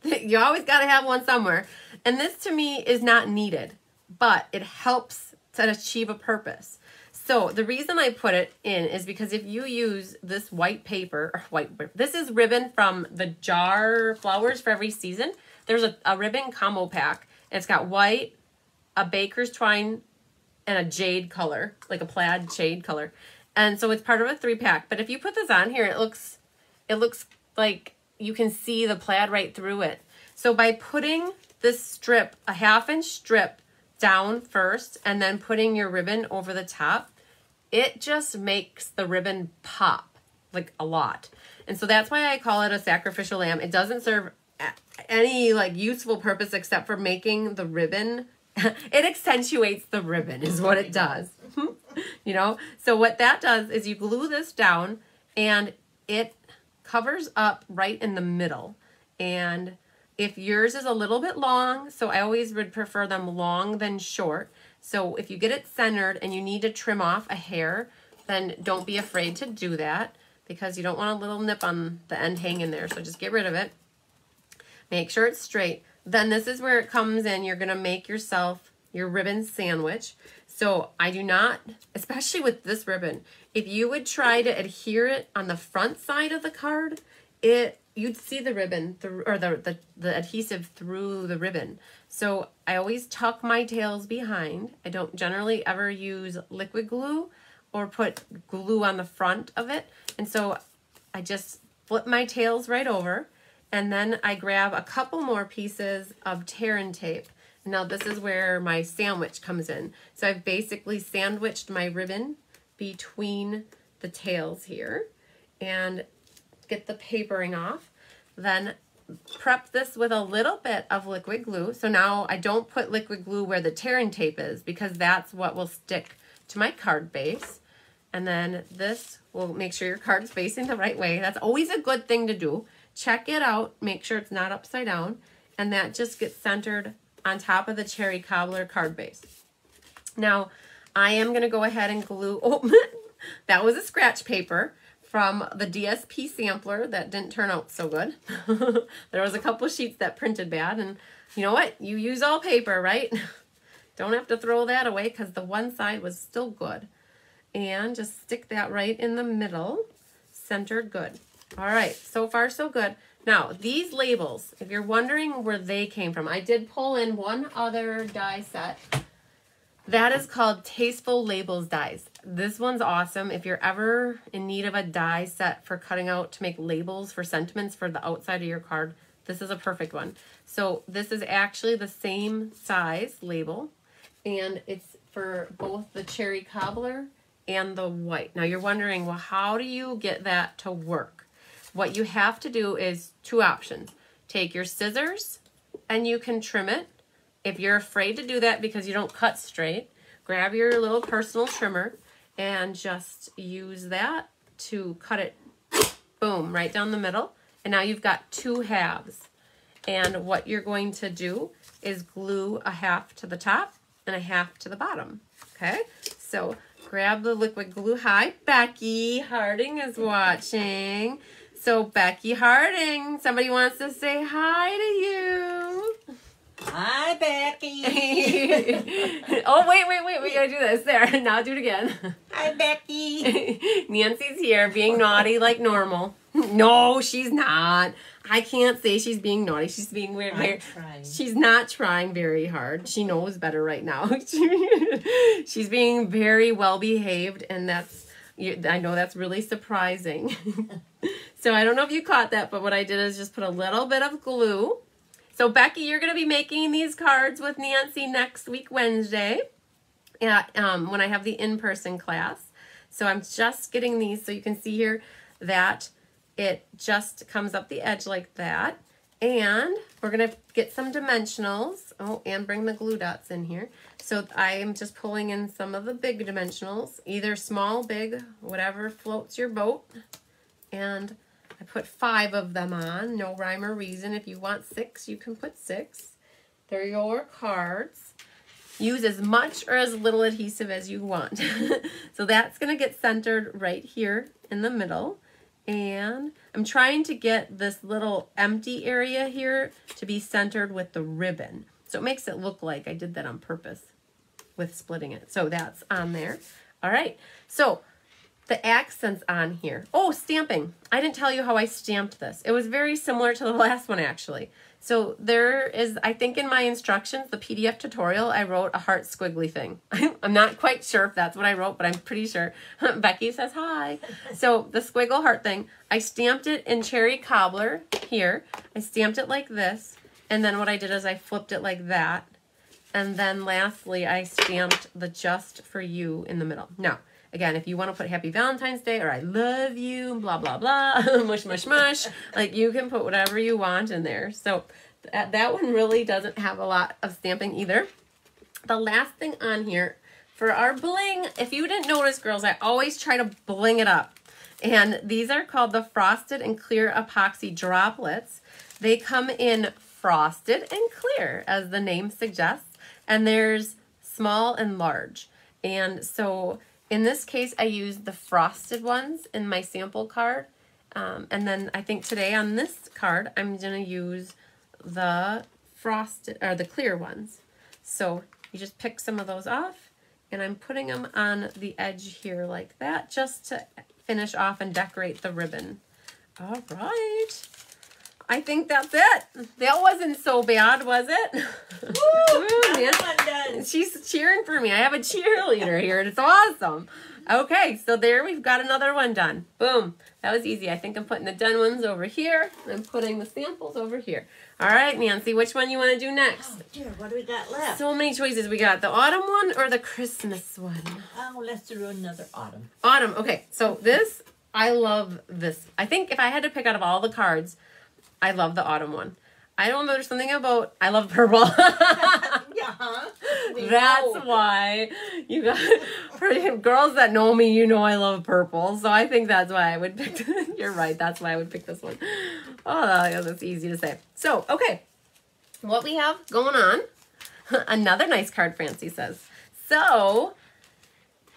You always got to have one somewhere. And this to me is not needed, but it helps to achieve a purpose. So the reason I put it in is because if you use this white paper, this is ribbon from the Jar Flowers for Every Season. There's a ribbon combo pack. And it's got white, a baker's twine, and a jade color, like a plaid jade color. And so it's part of a 3-pack. But if you put this on here, it looks like you can see the plaid right through it. So by putting this strip, a 1/2-inch strip down first, and then putting your ribbon over the top, it just makes the ribbon pop like a lot. And so that's why I call it a sacrificial lamb. It doesn't serve any like useful purpose except for making the ribbon. It accentuates the ribbon is what it does. You know, so what that does is you glue this down and it covers up right in the middle. And if yours is a little bit long, so I always would prefer them long than short. So if you get it centered and you need to trim off a hair, then don't be afraid to do that because you don't want a little nip on the end hanging there. So just get rid of it. Make sure it's straight. Then this is where it comes in. You're going to make yourself your ribbon sandwich. So I do not, especially with this ribbon, if you would try to adhere it on the front side of the card, you'd see the ribbon through, or the adhesive through the ribbon. So I always tuck my tails behind. I don't generally ever use liquid glue or put glue on the front of it. And so I just flip my tails right over. And then I grab a couple more pieces of tear-in tape. Now this is where my sandwich comes in. So I've basically sandwiched my ribbon between the tails here and get the papering off. Then prep this with a little bit of liquid glue. So now I don't put liquid glue where the tear-in tape is because that's what will stick to my card base. And then this will make sure your card's facing the right way. That's always a good thing to do. Check it out, make sure it's not upside down, and that just gets centered on top of the cherry cobbler card base. Now, I am going to go ahead and glue, that was a scratch paper from the DSP sampler that didn't turn out so good. There was a couple sheets that printed bad, and you know what? You use all paper, right? Don't have to throw that away because the one side was still good. And just stick that right in the middle, centered good. All right, so far so good. Now, these labels, if you're wondering where they came from, I did pull in one other die set. That is called Tasteful Labels dies. This one's awesome. If you're ever in need of a die set for cutting out to make labels for sentiments for the outside of your card, this is a perfect one. So this is actually the same size label, and it's for both the cherry cobbler and the white. Now you're wondering, well, how do you get that to work? What you have to do is 2 options. Take your scissors and you can trim it. If you're afraid to do that because you don't cut straight, grab your little personal trimmer and just use that to cut it, boom, right down the middle. And now you've got 2 halves. And what you're going to do is glue a half to the top and a half to the bottom, okay? So grab the liquid glue. Hi, Becky Harding is watching. So Becky Harding, somebody wants to say hi to you. Hi, Becky. Oh, wait, we gotta do this. There, now do it again. Hi, Becky. Nancy's here being naughty like normal. No, she's not. I can't say she's being naughty. She's being weird. I'm trying. She's not trying very hard. She knows better right now. She's being very well behaved, and I know that's really surprising. So I don't know if you caught that, but what I did is just put a little bit of glue. So Becky, you're going to be making these cards with Nancy next week, Wednesday, when I have the in-person class. So I'm just getting these so you can see here that it just comes up the edge like that. And we're going to get some dimensionals. Oh, and bring the glue dots in here. So I am just pulling in some of the big dimensionals, either small, big, whatever floats your boat. And I put 5 of them on, no rhyme or reason. If you want 6, you can put 6. They're your cards. Use as much or as little adhesive as you want. So that's going to get centered right here in the middle. And I'm trying to get this little empty area here to be centered with the ribbon. So it makes it look like I did that on purpose with splitting it. So that's on there. All right. So the accents on here. Oh, stamping. I didn't tell you how I stamped this. It was very similar to the last one, actually. So there is, I think in my instructions, the PDF tutorial, I wrote a heart squiggly thing. I'm not quite sure if that's what I wrote, but I'm pretty sure. Becky says hi. So the squiggle heart thing, I stamped it in cherry cobbler here. I stamped it like this. And then what I did is I flipped it like that. And then lastly, I stamped the just for you in the middle. Now, again, if you want to put Happy Valentine's Day or I love you, blah, blah, blah, mush, mush, mush, like you can put whatever you want in there. So that one really doesn't have a lot of stamping either. The last thing on here for our bling, if you didn't notice, girls, I always try to bling it up. And these are called the Frosted and Clear Epoxy Droplets. They come in frosted and clear, as the name suggests. And there's small and large. And so in this case, I used the frosted ones in my sample card. And then I think today on this card, I'm going to use the frosted or the clear ones. So you just pick some of those off and I'm putting them on the edge here like that, just to finish off and decorate the ribbon. All right. I think that's it. That wasn't so bad, was it? Woo, man. Done. She's cheering for me. I have a cheerleader here, and it's awesome. Okay, so there we've got another one done. Boom. That was easy. I think I'm putting the done ones over here. I'm putting the samples over here. All right, Nancy, which one you want to do next? Oh, dear, what do we got left? So many choices. We got the autumn one or the Christmas one? Oh, let's do another autumn. Autumn. Okay, so this, I love this. I think if I had to pick out of all the cards, I love the autumn one. I don't know, there's something about, I love purple. Yeah. That's why you got, for girls that know me, you know I love purple. So I think that's why I would pick, you're right, that's why I would pick this one. Oh, that's easy to say. So, okay, what we have going on, another nice card, Francie says. So,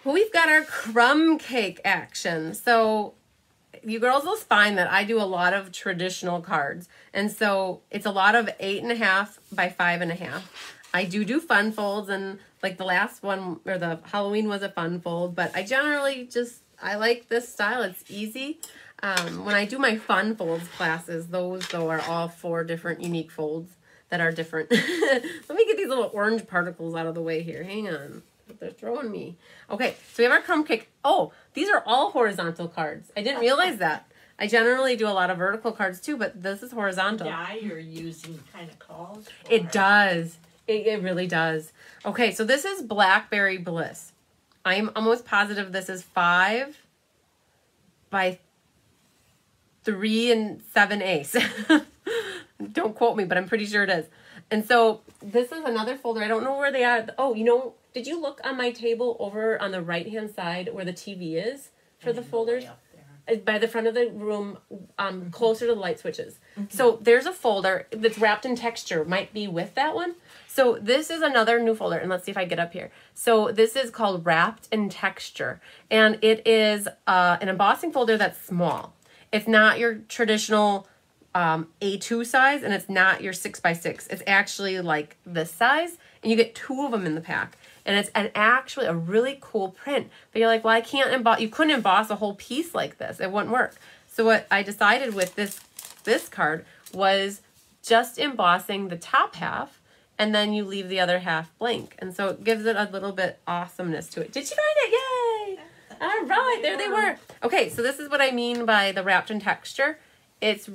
we've got our crumb cake action. So, you girls will find that I do a lot of traditional cards. And so it's a lot of 8.5 by 5.5. I do fun folds, and like the last one, or the Halloween was a fun fold, but I generally I like this style. It's easy. When I do my fun folds classes, those though are all 4 different unique folds that are different. Let me get these little orange particles out of the way here. Hang on. They're throwing me. Okay, so we have our crumb cake. Oh, these are all horizontal cards. I didn't realize that. I generally do a lot of vertical cards too, but this is horizontal. The dye you're using kind of calls for it. Does. It really does. Okay, so this is Blackberry Bliss. I'm almost positive this is 5 by 3 7/8. Don't quote me, but I'm pretty sure it is. And so this is another folder. I don't know where they are. Oh, you know, did you look on my table over on the right-hand side where the TV is for the folders? By the front of the room, closer to the light switches. Mm-hmm. So there's a folder that's wrapped in texture. Might be with that one. So this is another new folder. And let's see if I get up here. So this is called Wrapped in Texture. And it is an embossing folder that's small. It's not your traditional A2 size, and it's not your 6x6. It's actually like this size, and you get 2 of them in the pack. And it's actually a really cool print. But you're like, well, I can't emboss. You couldn't emboss a whole piece like this. It wouldn't work. So what I decided with this card was just embossing the top half, and then you leave the other half blank. And so it gives it a little bit awesomeness to it. Did you find it? Yay! All right, there they were. Okay, so this is what I mean by the wrapped in texture. It's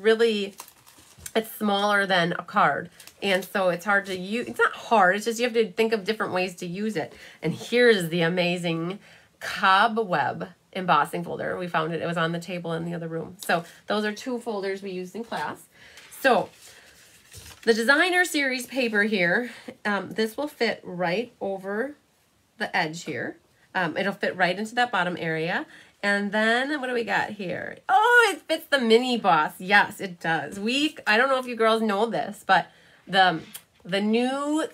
smaller than a card. And so it's hard to use. It's not hard. It's just you have to think of different ways to use it. And here's the amazing cobweb embossing folder. We found it. It was on the table in the other room. So those are 2 folders we used in class. So the designer series paper here, this will fit right over the edge here. It'll fit right into that bottom area. And then what do we got here? Oh, it fits the mini boss. Yes, it does. I don't know if you girls know this, but the new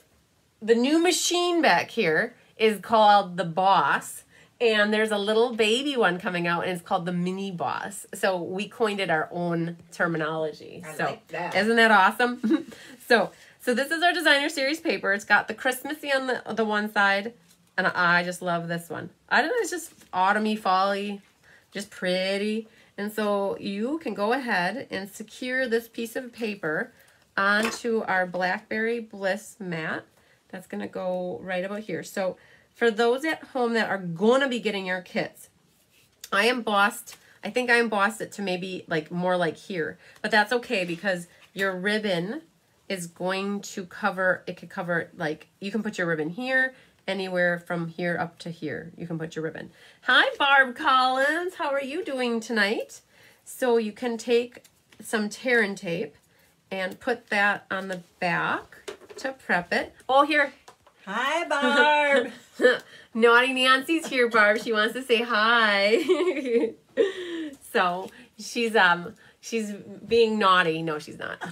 machine back here is called the Boss, And there's a little baby one coming out, and it's called the Mini Boss. So we coined it our own terminology. I so like that. Isn't that awesome? So this is our designer series paper. It's got the Christmassy on the one side, and I just love this one. I don't know, it's just autumny, fall-y, just pretty. And so you can go ahead and secure this piece of paper onto our Blackberry Bliss mat. That's going to go right about here. So for those at home that are going to be getting your kits, I think I embossed it to maybe like more like here. But that's okay because your ribbon is going to cover, it could cover like, you can put your ribbon here, anywhere from here up to here. You can put your ribbon. Hi, Barb Collins. How are you doing tonight? So you can take some tear and tape and put that on the back to prep it. Oh, here. Hi, Barb. Naughty Nancy's here, Barb. She wants to say hi. So she's being naughty. No, she's not.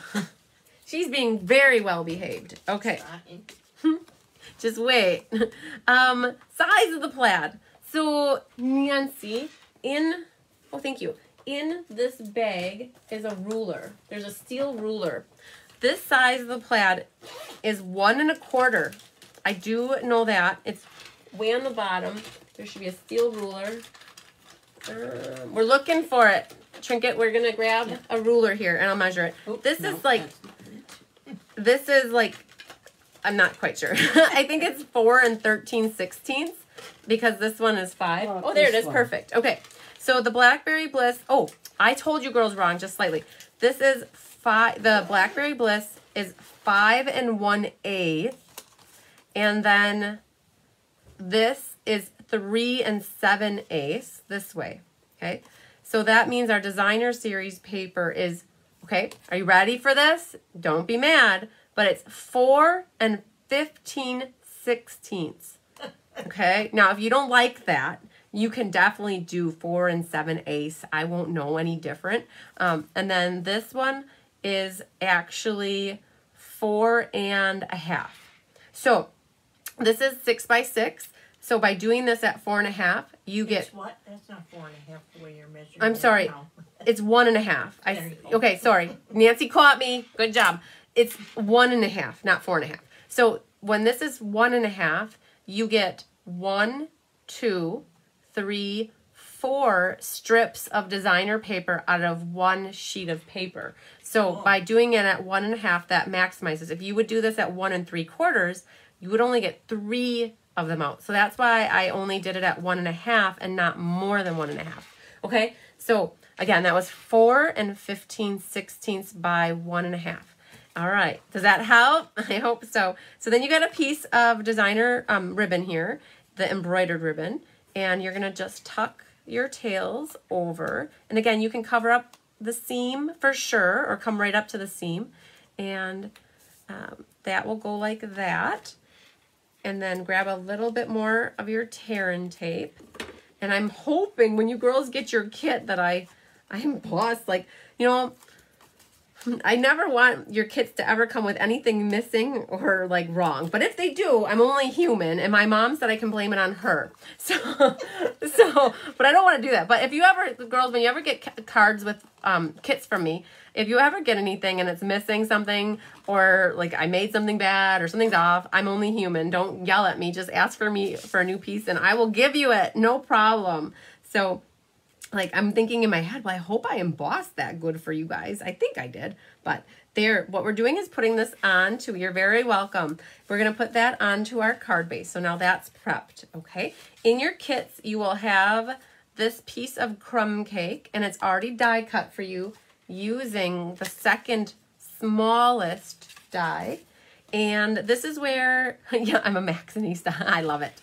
She's being very well behaved. Okay. Just wait. Size of the plaid. So Nancy, thank you. In this bag is a ruler. There's a steel ruler. This size of the plaid is 1 1/4. I do know that. It's way on the bottom. There should be a steel ruler. We're looking for it. Trinket, we're going to grab a ruler here and I'll measure it. This is like, I'm not quite sure. I think it's 4 13/16 because this one is 5. Oh, there it is. Perfect. Okay. So the Blackberry Bliss. Oh, I told you girls wrong just slightly. This is 5. The Blackberry Bliss is 5 1/8. And then this is 3 7/8 this way. Okay. So that means our designer series paper is, okay, are you ready for this? Don't be mad, but it's 4 15/16. Okay. Now, if you don't like that, you can definitely do 4 7/8. I won't know any different. And then this one is actually 4 1/2. So this is 6 by 6. So by doing this at 4 1/2, you get. It's what? That's not 4 1/2 the way you're measuring. I'm sorry. Now. It's 1 1/2. Okay, sorry. Nancy caught me. Good job. It's 1 1/2, not 4 1/2. So when this is 1 1/2, you get 1, 2, 3, 4 strips of designer paper out of one sheet of paper. So by doing it at 1 1/2, that maximizes. If you would do this at 1 3/4, you would only get 3 of them out. So that's why I only did it at 1 1/2 and not more than 1 1/2. Okay. So again, that was 4 15/16 by 1 1/2. All right. Does that help? I hope so. So then you got a piece of designer ribbon here, the embroidered ribbon, and you're going to just tuck your tails over. And again, you can cover up the seam for sure, or come right up to the seam. And that will go like that. And then grab a little bit more of your tear and tape. And I'm hoping when you girls get your kit that I emboss, like, you know, I never want your kits to ever come with anything missing or like wrong. But if they do, I'm only human, and my mom said I can blame it on her. So, but I don't want to do that. But if you ever, girls, when you ever get cards with kits from me, if you ever get anything and it's missing something, or like I made something bad or something's off, I'm only human. Don't yell at me. Just ask for me for a new piece and I will give you it. No problem. So like I'm thinking in my head, well, I hope I embossed that good for you guys. I think I did. But there, what we're doing is putting this onto, you're very welcome. We're going to put that onto our card base. So now that's prepped, okay? In your kits, you will have this piece of crumb cake, and it's already die cut for you using the second smallest die. And this is where, yeah, I'm a Maxinista. I love it.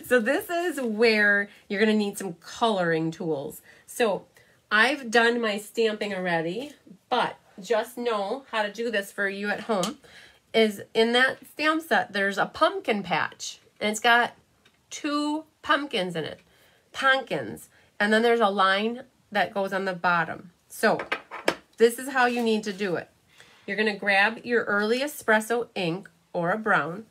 So this is where you're going to need some coloring tools. So I've done my stamping already, but just know how to do this for you at home. Is in that stamp set, there's a pumpkin patch. And it's got 2 pumpkins in it. Pumpkins. And then there's a line that goes on the bottom. So this is how you need to do it. You're going to grab your early espresso ink or a brown,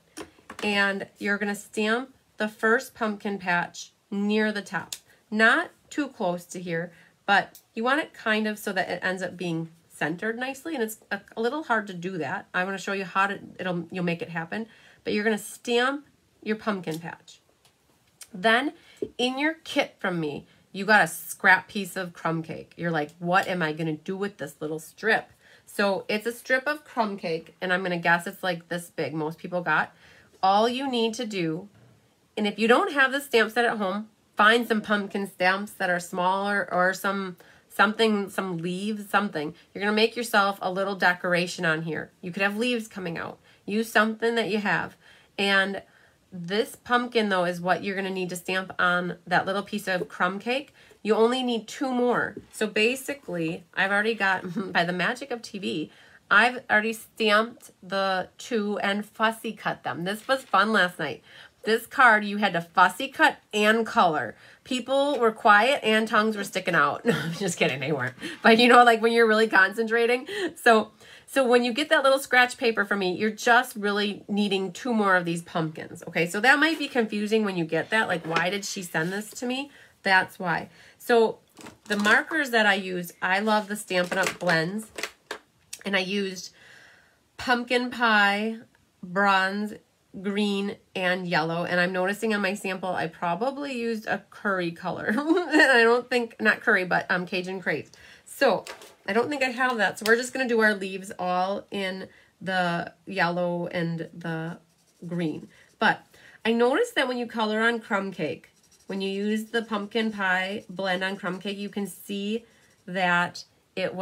and you're going to stamp the first pumpkin patch near the top. Not too close to here, but you want it kind of so that it ends up being centered nicely, and it's a little hard to do that. I want to show you how to, you'll make it happen, but you're going to stamp your pumpkin patch. Then in your kit from me, you got a scrap piece of crumb cake. You're like, what am I going to do with this little strip? So it's a strip of crumb cake, and I'm going to guess it's like this big. Most people got. All you need to do, and if you don't have the stamp set at home, find some pumpkin stamps that are smaller, or some leaves, something. You're going to make yourself a little decoration on here. You could have leaves coming out. Use something that you have. And this pumpkin, though, is what you're going to need to stamp on that little piece of crumb cake. You only need 2 more. So basically, I've already got, by the magic of TV, I've already stamped the 2 and fussy cut them. This was fun last night. This card, you had to fussy cut and color. People were quiet and tongues were sticking out. No, I'm just kidding, they weren't. But you know, like when you're really concentrating. So when you get that little scratch paper from me, you're just really needing 2 more of these pumpkins. Okay, so that might be confusing when you get that. Like, why did she send this to me? That's why. So the markers that I use, I love the Stampin' Up! Blends. And I used pumpkin pie, bronze, green, and yellow. And I'm noticing on my sample, I probably used a curry color. And I don't think, not curry, but Cajun Craze. So I don't think I have that. So we're just going to do our leaves all in the yellow and the green. But I noticed that when you color on crumb cake, when you use the pumpkin pie blend on crumb cake, you can see that it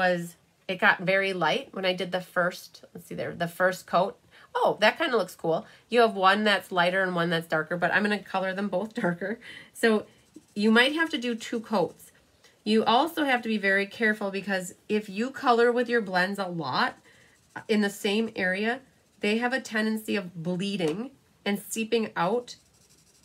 got very light when I did the first, let's see there, the first coat. Oh, that kind of looks cool. You have one that's lighter and one that's darker, but I'm going to color them both darker. So you might have to do 2 coats. You also have to be very careful, because if you color with your blends a lot in the same area, they have a tendency of bleeding and seeping out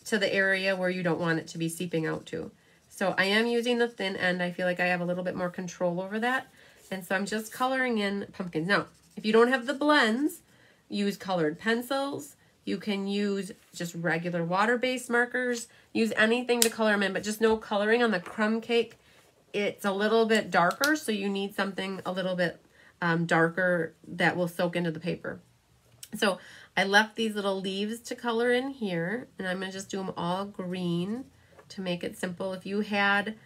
to the area where you don't want it to be seeping out to. So I am using the thin end. I feel like I have a little bit more control over that. And so I'm just coloring in pumpkins. Now, if you don't have the blends, use colored pencils. You can use just regular water-based markers. Use anything to color them in, but just no coloring on the crumb cake. It's a little bit darker, so you need something a little bit darker that will soak into the paper. So I left these little leaves to color in here, and I'm going to just do them all green to make it simple. If you had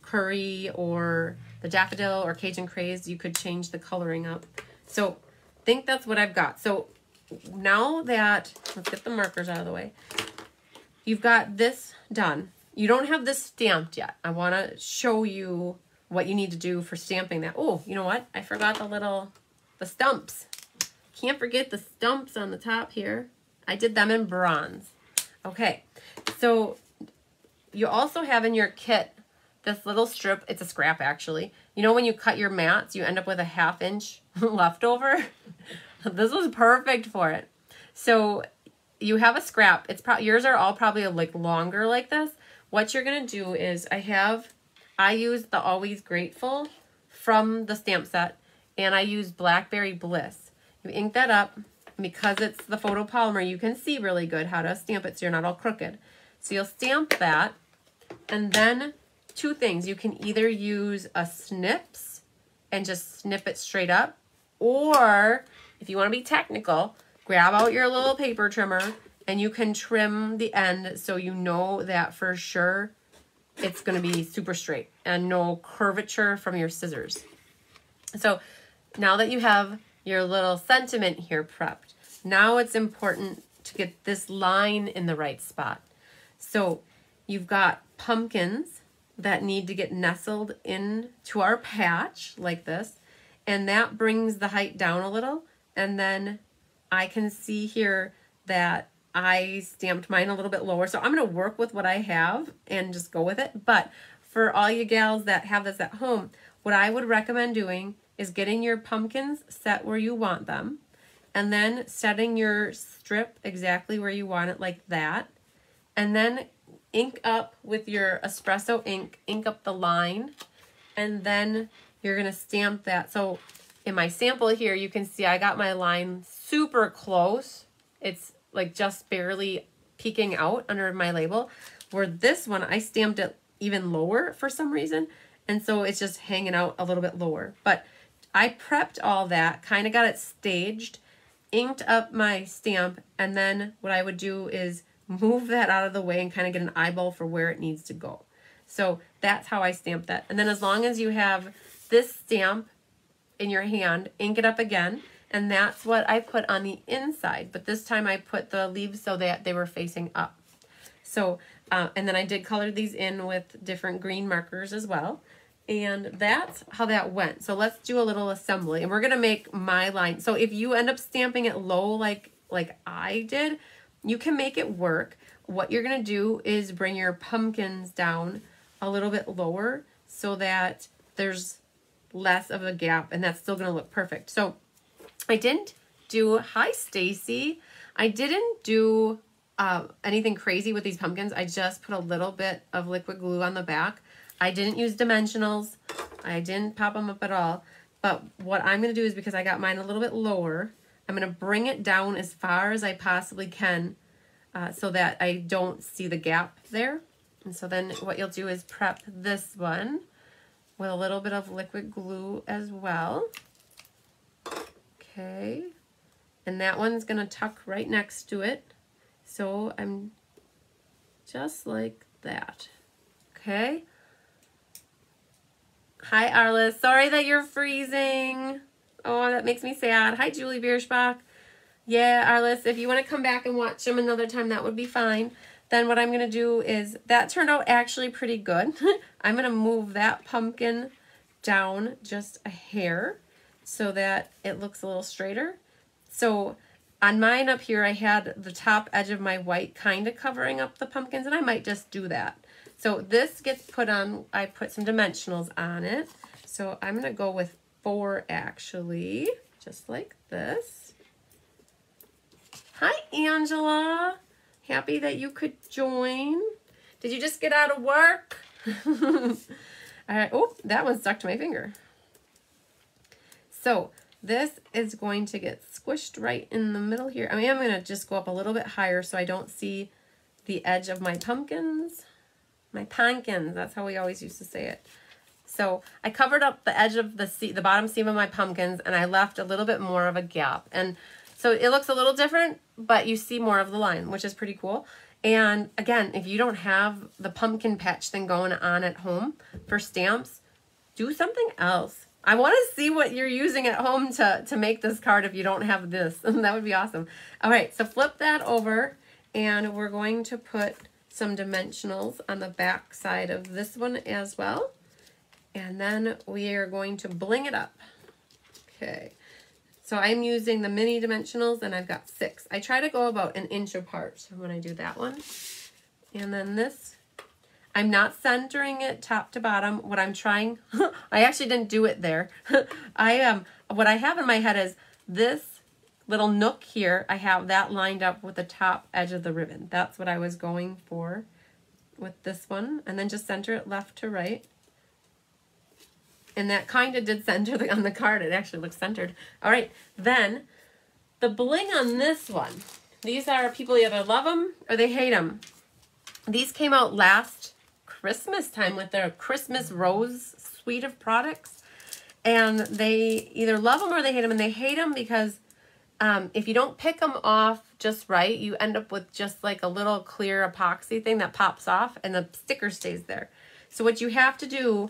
curry or the daffodil or Cajun Craze, you could change the coloring up. So I think that's what I've got. So now that, let's get the markers out of the way. You've got this done. You don't have this stamped yet. I want to show you what you need to do for stamping that. Oh, you know what? I forgot the stumps. Can't forget the stumps on the top here. I did them in bronze. Okay, so you also have in your kit this little strip. It's a scrap, actually. You know when you cut your mats, you end up with a 1/2 inch leftover? This was perfect for it. So you have a scrap. Yours are all probably like longer like this. What you're going to do is I use the Always Grateful from the stamp set, and I use Blackberry Bliss. You ink that up. Because it's the photopolymer, you can see really good how to stamp it so you're not all crooked. So you'll stamp that, and then 2 things. You can either use a snips and just snip it straight up, or if you want to be technical, grab out your little paper trimmer and you can trim the end so you know that for sure it's going to be super straight and no curvature from your scissors. So now that you have your little sentiment here prepped, now it's important to get this line in the right spot. So you've got pumpkins that need to get nestled into our patch like this, and that brings the height down a little. And then I can see here that I stamped mine a little bit lower, so I'm going to work with what I have and just go with it. But for all you gals that have this at home, what I would recommend doing is getting your pumpkins set where you want them, and then setting your strip exactly where you want it, like that, and then ink up with your espresso ink up the line, and then you're going to stamp that. So in my sample here, you can see I got my line super close. It's like just barely peeking out under my label. Where this one, I stamped it even lower for some reason. And so it's just hanging out a little bit lower. But I prepped all that, kind of got it staged, inked up my stamp, and then what I would do is move that out of the way and kind of get an eyeball for where it needs to go. So that's how I stamp that. And then as long as you have this stamp in your hand, ink it up again, and that's what I put on the inside. But this time I put the leaves so that they were facing up. So, and then I did color these in with different green markers as well. And that's how that went. So let's do a little assembly. And we're going to make my line. So if you end up stamping it low like I did, you can make it work. What you're going to do is bring your pumpkins down a little bit lower so that there's less of a gap, and that's still going to look perfect. So I didn't do, hi Stacy, I didn't do anything crazy with these pumpkins. I just put a little bit of liquid glue on the back. I didn't use dimensionals. I didn't pop them up at all. But what I'm going to do is, because I got mine a little bit lower, I'm going to bring it down as far as I possibly can so that I don't see the gap there. And so then what you'll do is prep this one with a little bit of liquid glue as well. Okay. And that one's going to tuck right next to it. So I'm just like that. Okay. Hi, Arliss. Sorry that you're freezing. Oh, that makes me sad. Hi, Julie Bierschbach. Yeah, Arliss, if you want to come back and watch them another time, that would be fine. Then what I'm going to do is, that turned out actually pretty good. I'm going to move that pumpkin down just a hair so that it looks a little straighter. So on mine up here, I had the top edge of my white kind of covering up the pumpkins, and I might just do that. So this gets put on, I put some dimensionals on it. So I'm going to go with 4 actually, just like this. Hi, Angela. Happy that you could join. Did you just get out of work? All right. Oh, that one stuck to my finger. So this is going to get squished right in the middle here. I mean, I'm going to just go up a little bit higher so I don't see the edge of my pumpkins. My pumpkins, that's how we always used to say it. So I covered up the edge of the bottom seam of my pumpkins, and I left a little bit more of a gap. And so it looks a little different, but you see more of the line, which is pretty cool. And again, if you don't have the pumpkin patch thing going on at home for stamps, do something else. I want to see what you're using at home to make this card if you don't have this. That would be awesome. All right, so flip that over, and we're going to put some dimensionals on the back side of this one as well. And then we are going to bling it up. Okay. So I'm using the mini dimensionals, and I've got 6. I try to go about an inch apart when I do that one. And then this, I'm not centering it top to bottom. What I'm trying, I actually didn't do it there. What I have in my head is this little nook here, I have that lined up with the top edge of the ribbon. That's what I was going for with this one. And then just center it left to right. And that kind of did center on the card. It actually looks centered. All right, then the bling on this one. These are, people either love them or they hate them. These came out last Christmas time with their Christmas Rose suite of products. And they either love them or they hate them. And they hate them because if you don't pick them off just right, you end up with just like a little clear epoxy thing that pops off and the sticker stays there. So what you have to do,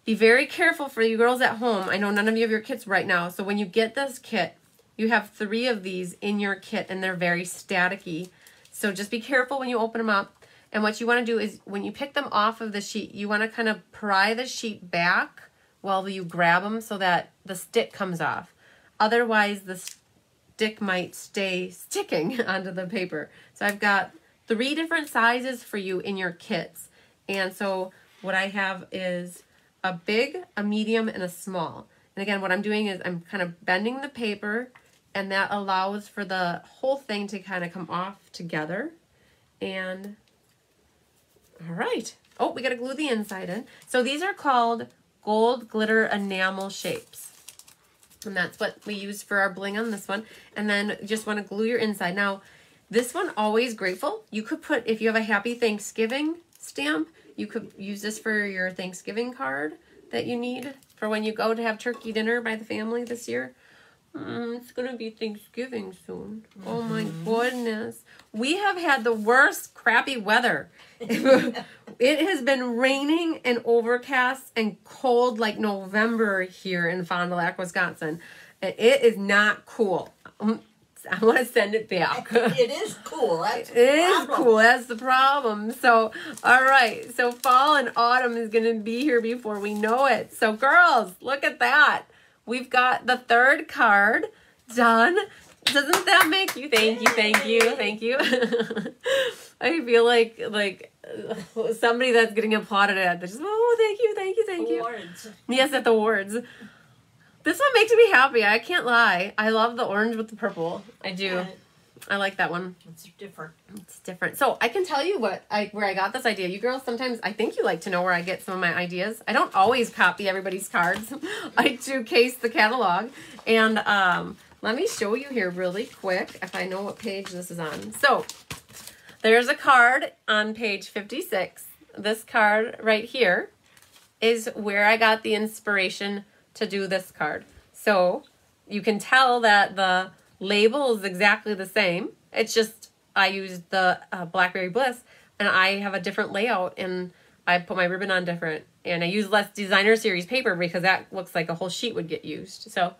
be very careful for you girls at home. I know none of you have your kits right now. So when you get this kit, you have 3 of these in your kit and they're very staticky. So just be careful when you open them up. And what you want to do is when you pick them off of the sheet, you want to kind of pry the sheet back while you grab them so that the stick comes off. Otherwise, the stick might stay sticking onto the paper. So I've got 3 different sizes for you in your kits. And so what I have is a big, a medium, and a small. And again, what I'm doing is I'm kind of bending the paper, and that allows for the whole thing to kind of come off together. And all right. Oh, we got to glue the inside in. So these are called gold glitter enamel shapes. And that's what we use for our bling on this one. And then you just want to glue your inside. Now, This one, Always Grateful. You could put, if you have a Happy Thanksgiving stamp, you could use this for your Thanksgiving card that you need for when you go to have turkey dinner by the family this year. It's going to be Thanksgiving soon. Oh my goodness. We have had the worst crappy weather. It has been raining and overcast and cold like November here in Fond du Lac, Wisconsin. And it is not cool. I want to send it back. It is cool. That's It is cool. That's the problem. So, all right. So fall and autumn is going to be here before we know it. So girls, look at that. We've got the third card done. Doesn't that make you? Thank you, thank you, thank you. I feel like somebody that's getting applauded at. They're just, oh, thank you, thank you, thank you. Awards. Yes, at the awards. This one makes me happy. I can't lie. I love the orange with the purple. I do. I like that one. It's different. It's different. So I can tell you where I got this idea. You girls, sometimes I think you like to know where I get some of my ideas. I don't always copy everybody's cards. I do case the catalog. And let me show you here really quick if I know what page this is on. So there's a card on page 56. This card right here is where I got the inspiration to do this card. So you can tell that the label is exactly the same. It's just I used the Blackberry Bliss and I have a different layout and I put my ribbon on different and I use less designer series paper because that looks like a whole sheet would get used. So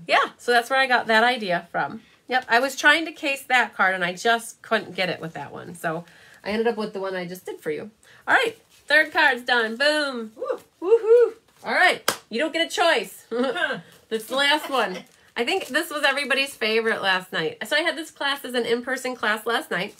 yeah, so that's where I got that idea from. Yep, I was trying to case that card and I just couldn't get it with that one. So I ended up with the one I just did for you. All right, third card's done. Boom. Woo. Woohoo. All right, you don't get a choice. This is the last one. I think this was everybody's favorite last night. So I had this class as an in-person class last night.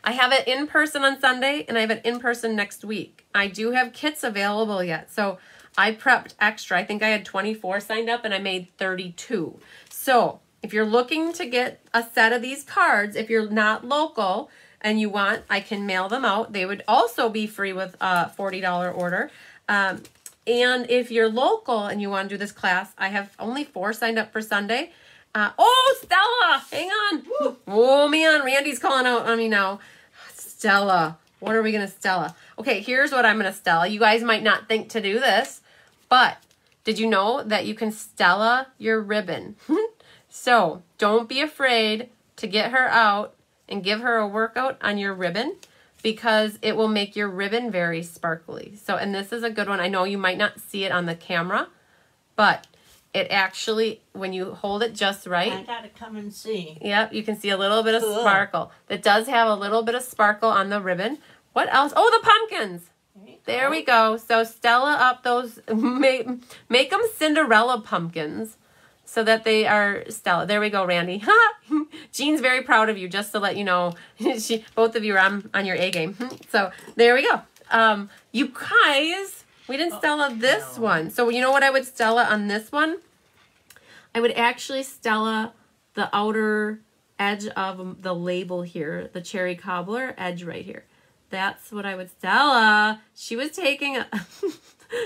I have it in person on Sunday and I have it in person next week. I do have kits available yet. So I prepped extra. I think I had 24 signed up and I made 32. So if you're looking to get a set of these cards, if you're not local and you want, I can mail them out. They would also be free with a $40 order. And if you're local and you want to do this class, I have only 4 signed up for Sunday. Oh, Stella, hang on. Woo. Oh, man, Randy's calling out on me now. Stella, what are we going to Stella? Okay, here's what I'm going to Stella. You guys might not think to do this, but did you know that you can Stella your ribbon? So don't be afraid to get her out and give her a workout on your ribbon, because it will make your ribbon very sparkly. So, and this is a good one. I know you might not see it on the camera, but it actually, when you hold it just right. I gotta come and see. Yep, you can see a little bit of sparkle. It does have a little bit of sparkle on the ribbon. What else? Oh, the pumpkins. There we go. So Stella up those, make them Cinderella pumpkins so that they are Stella. There we go, Randy. Jean's very proud of you, just to let you know. Both of you are on your A game. So there we go. You guys, we didn't Stella this one. So you know what I would Stella on this one? I would actually Stella the outer edge of the label here, the cherry cobbler edge right here. That's what I would Stella. She was taking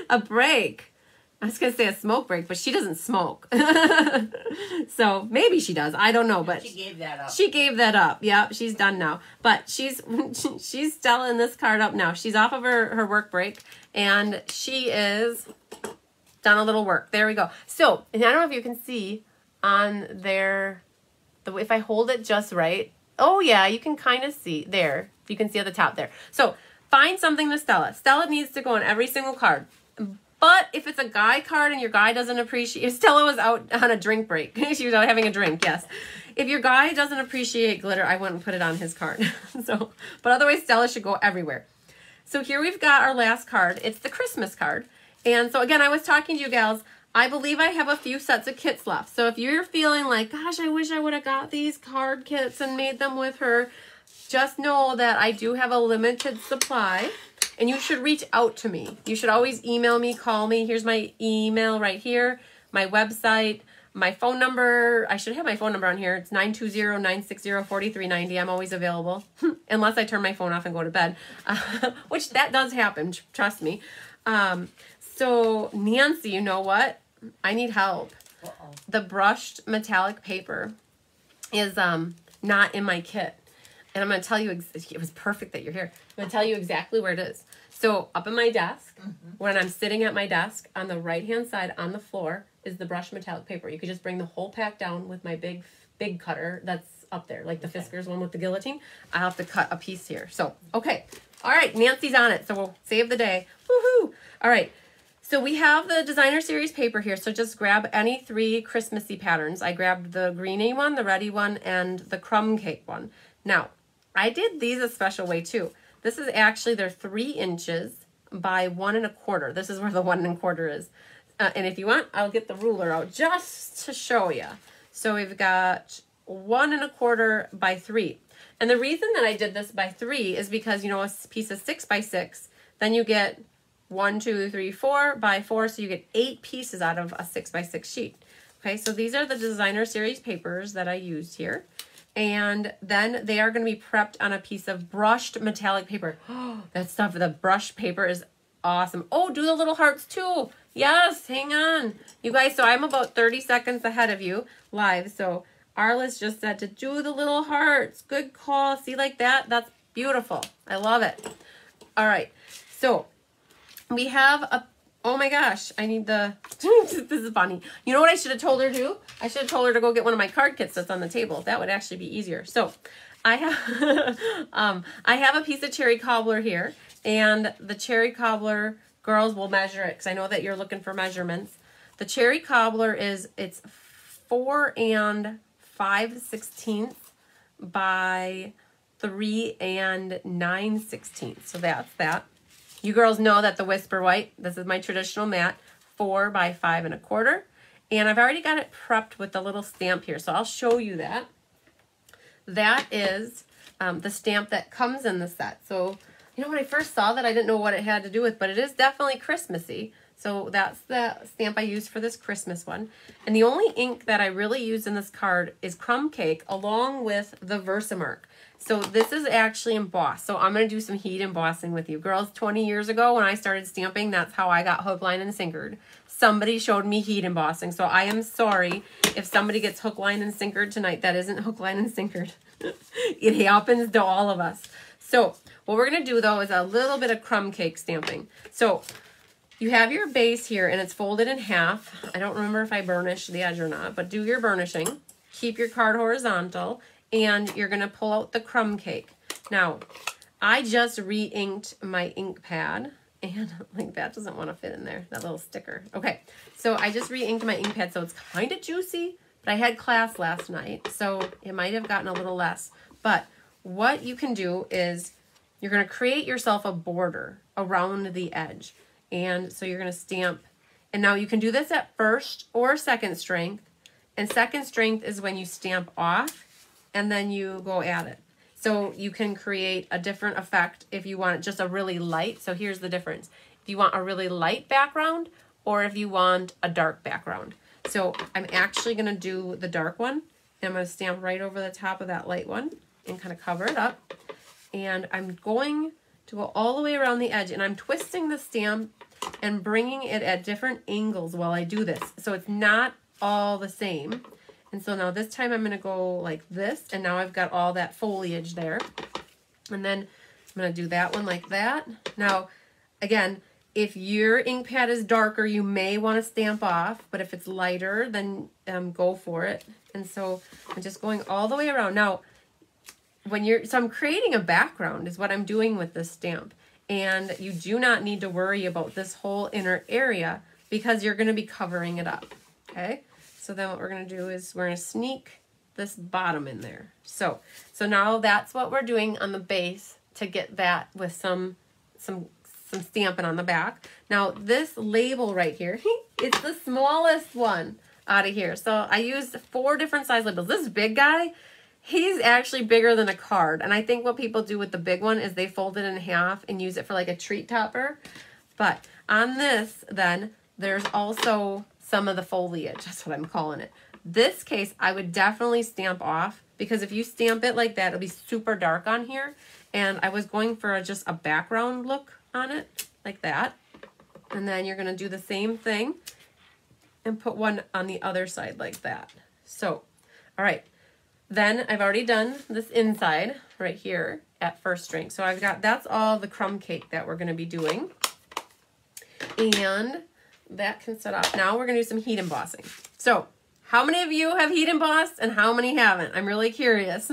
a break. I was going to say a smoke break, but she doesn't smoke. So maybe she does. I don't know, but she gave that up. She gave that up. Yeah, she's done now. But she's Stellaing this card up now. She's off of her work break, and she is done a little work. There we go. So, and I don't know if you can see on there, if I hold it just right. Oh, yeah, you can kind of see there. You can see at the top there. So find something to Stella. Stella needs to go on every single card. But if it's a guy card and your guy doesn't appreciate, if Stella was out on a drink break, she was out having a drink, yes. If your guy doesn't appreciate glitter, I wouldn't put it on his card. So, but otherwise, Stella should go everywhere. So here we've got our last card. It's the Christmas card. And so again, I was talking to you gals. I believe I have a few sets of kits left. So if you're feeling like, gosh, I wish I would have got these card kits and made them with her, just know that I do have a limited supply. And you should reach out to me. You should always email me, call me. Here's my email right here, my website, my phone number. I should have my phone number on here. It's 920-960-4390. I'm always available, unless I turn my phone off and go to bed, which that does happen, trust me. So Nancy, you know what? I need help. The brushed metallic paper is not in my kit. And I'm going to tell you, it was perfect that you're here. I'm going to tell you exactly where it is. So up in my desk, when I'm sitting at my desk, on the right-hand side on the floor is the brushed metallic paper. You could just bring the whole pack down with my big cutter that's up there, like the Fisker's one with the guillotine. I have to cut a piece here. So, okay. All right, Nancy's on it, so we'll save the day. Woohoo! All right. So we have the designer series paper here, so just grab any 3 Christmassy patterns. I grabbed the greeny one, the reddy one, and the crumb cake one. Now, I did these a special way too. This is actually, they're 3 inches by 1 1/4. This is where the 1 1/4 is. And if you want, I'll get the ruler out just to show you. So we've got 1 1/4 by 3. And the reason that I did this by 3 is because, you know, a piece of 6 by 6, then you get 1, 2, 3, 4 by 4, so you get 8 pieces out of a 6 by 6 sheet. Okay, so these are the designer series papers that I used here. And then they are going to be prepped on a piece of brushed metallic paper. Oh, that stuff, the brushed paper is awesome. Oh, do the little hearts too. Yes, hang on. You guys, so I'm about 30 seconds ahead of you live. So Arliss just said to do the little hearts. Good call. See, like that? That's beautiful. I love it. All right. So we have a, oh my gosh, I need the, this is funny. You know what I should have told her to do? I should have told her to go get one of my card kits that's on the table. That would actually be easier. So I have, I have a piece of cherry cobbler here, and the cherry cobbler, girls will measure it because I know that you're looking for measurements. The cherry cobbler is, it's 4 5/16 by 3 9/16. So that's that. You girls know that the Whisper White, this is my traditional mat, 4 by 5 1/4. And I've already got it prepped with the little stamp here, so I'll show you that. That is the stamp that comes in the set. So, you know, when I first saw that, I didn't know what it had to do with, but it is definitely Christmassy. So that's the stamp I used for this Christmas one. And the only ink that I really use in this card is Crumb Cake along with the Versamark. So this is actually embossed. So I'm going to do some heat embossing with you. Girls, 20 years ago when I started stamping, that's how I got hook, line, and sinkered. Somebody showed me heat embossing. So I am sorry if somebody gets hook, line, and sinkered tonight. That isn't hook, line, and sinkered. It happens to all of us. So what we're going to do, though, is a little bit of crumb cake stamping. So you have your base here, and it's folded in half. I don't remember if I burnished the edge or not, but do your burnishing. Keep your card horizontal, and you're going to pull out the crumb cake. Now, I just re-inked my ink pad, and like that doesn't want to fit in there, that little sticker. Okay, so I just re-inked my ink pad, so it's kind of juicy, but I had class last night, so it might have gotten a little less. But what you can do is you're going to create yourself a border around the edge. And so you're going to stamp. And now you can do this at first or second strength. And second strength is when you stamp off and then you go at it. So you can create a different effect if you want just a really light. So here's the difference. If you want a really light background or if you want a dark background. So I'm actually going to do the dark one. And I'm going to stamp right over the top of that light one and kind of cover it up. And I'm going to go all the way around the edge, and I'm twisting the stamp and bringing it at different angles while I do this. So it's not all the same. And so now this time I'm going to go like this, and now I've got all that foliage there. And then I'm going to do that one like that. Now, again, if your ink pad is darker, you may want to stamp off, but if it's lighter, then go for it. And so I'm just going all the way around. Now, so I'm creating a background is what I'm doing with this stamp. And you do not need to worry about this whole inner area because you're going to be covering it up. Okay. So then what we're going to do is we're going to sneak this bottom in there. So now that's what we're doing on the base to get that with some stamping on the back. Now this label right here, it's the smallest one out of here. So I used 4 different size labels. This big guy, he's actually bigger than a card. And I think what people do with the big one is they fold it in half and use it for like a treat topper. But on this, then, there's also some of the foliage. That's what I'm calling it. This case, I would definitely stamp off because if you stamp it like that, it'll be super dark on here. And I was going for just a background look on it, like that. And then you're going to do the same thing and put one on the other side like that. So, all right. then I've already done this inside right here at first strength. So that's all the crumb cake that we're going to be doing. And that can set up. Now we're going to do some heat embossing. So how many of you have heat embossed and how many haven't? I'm really curious.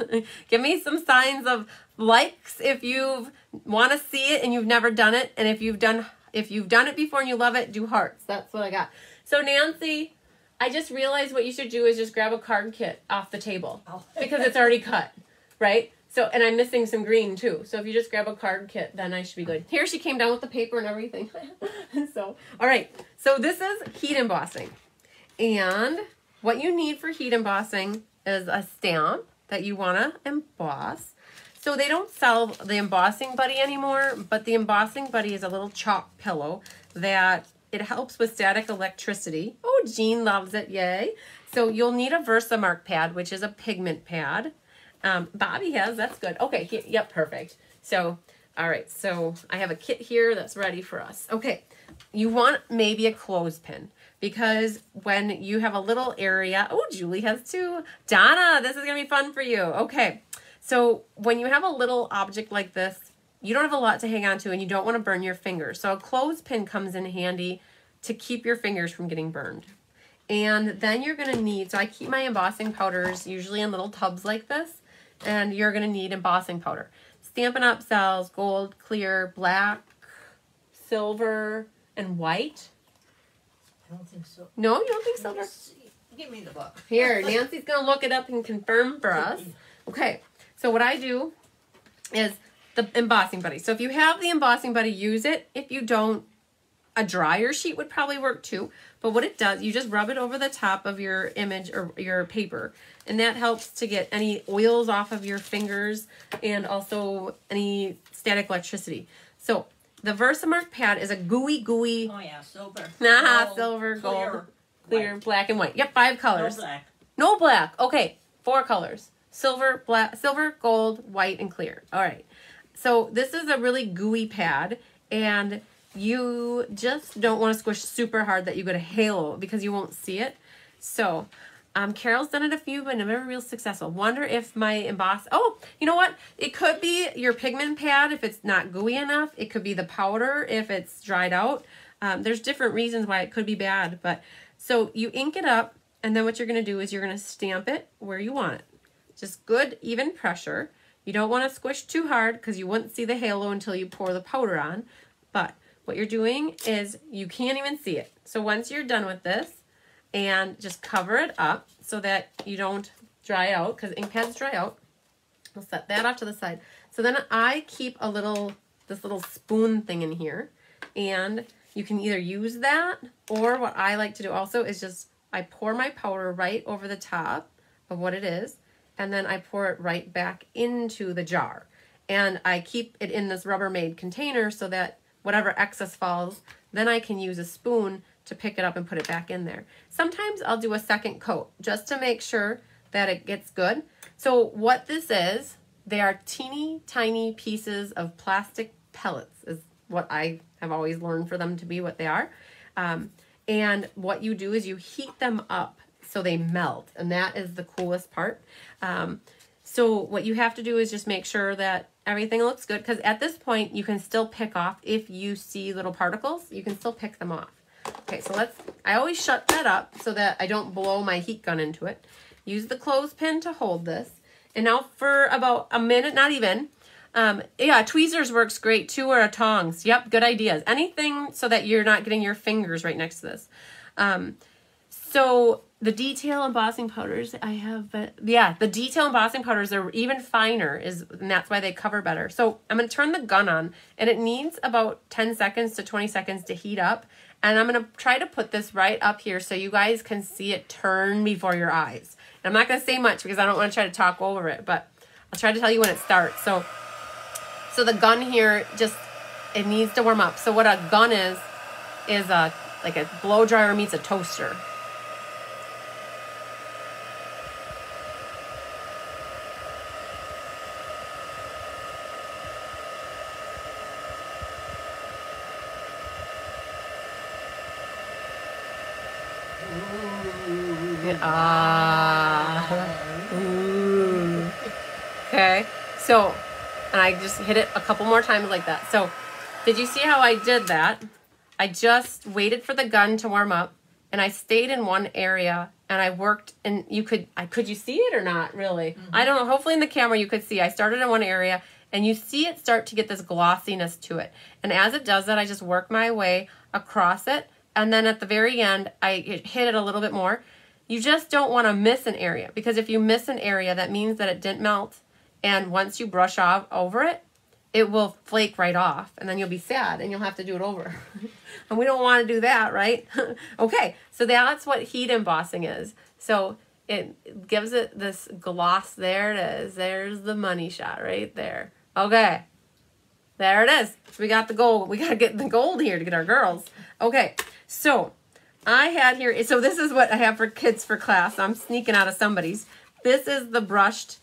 Give me some signs of likes if you want to see it and you've never done it. And if you've done it before and you love it, do hearts. That's what I got. So Nancy, I just realized what you should do is just grab a card kit off the table because it's already cut, right? So, and I'm missing some green too. So if you just grab a card kit, then I should be good. Here she came down with the paper and everything. So, all right. So this is heat embossing. And what you need for heat embossing is a stamp that you want to emboss. So they don't sell the embossing buddy anymore, but the embossing buddy is a little chalk pillow that it helps with static electricity. Oh, Jean loves it. Yay. So you'll need a Versamark pad, which is a pigment pad. Bobby has, that's good. Okay, yep, perfect. So, all right, so I have a kit here that's ready for us. Okay, you want maybe a clothespin because when you have a little area, oh, Julie has two. Donna, this is gonna be fun for you. Okay, so when you have a little object like this, you don't have a lot to hang on to and you don't want to burn your fingers. So a clothespin comes in handy to keep your fingers from getting burned. And then you're gonna need, so I keep my embossing powders usually in little tubs like this. And you're going to need embossing powder. Stampin' Up! Sells gold, clear, black, silver, and white. I don't think so. No, you don't think silver? Give me the book. Here, Nancy's going to look it up and confirm for us. Okay, so what I do is the embossing buddy. So if you have the embossing buddy, use it. If you don't, a dryer sheet would probably work too. But what it does, you just rub it over the top of your image or your paper. And that helps to get any oils off of your fingers and also any static electricity. So the Versamark pad is a gooey. Oh yeah, silver. Nah, silver, gold, clear, black, and white. Yep, 5 colors. No black. No black. Okay, 4 colors. Silver, black, silver, gold, white, and clear. All right. So this is a really gooey pad, and you just don't want to squish super hard that you get a halo because you won't see it. So Carol's done it a few, but never real successful. Wonder if my emboss, oh, you know what? It could be your pigment pad if it's not gooey enough. It could be the powder if it's dried out. There's different reasons why it could be bad, but so you ink it up, and then what you're going to do is you're going to stamp it where you want it. Just good, even pressure. You don't want to squish too hard because you wouldn't see the halo until you pour the powder on, but what you're doing is you can't even see it. So once you're done with this, and just cover it up so that you don't dry out because ink pads dry out. I'll set that off to the side. So then I keep this little spoon thing in here, and you can either use that, or what I like to do also is just I pour my powder right over the top of what it is, and then I pour it right back into the jar. And I keep it in this Rubbermaid container so that whatever excess falls, then I can use a spoon to pick it up and put it back in there. Sometimes I'll do a second coat just to make sure that it gets good. So what this is, they are teeny tiny pieces of plastic pellets is what I have always learned for them to be what they are. And what you do is you heat them up so they melt, and that is the coolest part. So what you have to do is just make sure that everything looks good, because at this point you can still pick off, if you see little particles, you can still pick them off. Okay, so I always shut that up so that I don't blow my heat gun into it. Use the clothespin to hold this. And now for about a minute, not even, yeah, tweezers works great too, or a tongs. Yep, good ideas. Anything so that you're not getting your fingers right next to this. So the detail embossing powders I have, yeah, the detail embossing powders are even finer, and that's why they cover better. So I'm going to turn the gun on, and it needs about 10 seconds to 20 seconds to heat up. And I'm going to try to put this right up here so you guys can see it turn before your eyes. And I'm not going to say much because I don't want to try to talk over it, but I'll try to tell you when it starts. So the gun here, it needs to warm up. So what a gun is like a blow dryer meets a toaster. Ooh. Okay, so, and I just hit it a couple more times like that. So, did you see how I did that? I just waited for the gun to warm up, and I stayed in one area, and I worked, and could you see it or not, really? Mm-hmm. I don't know, hopefully in the camera you could see. I started in one area, and you see it start to get this glossiness to it. And as it does that, I just work my way across it, and then at the very end, I hit it a little bit more. You just don't want to miss an area, because if you miss an area, that means that it didn't melt, and once you brush off over it, it will flake right off, and then you'll be sad, and you'll have to do it over. And we don't want to do that, right? Okay, so that's what heat embossing is. So it gives it this gloss. There it is. There's the money shot right there. Okay, there it is. So we got the gold. We got to get the gold here to get our girls. Okay, so I had here, so this is what I have for kids for class. I'm sneaking out of somebody's. This is the brushed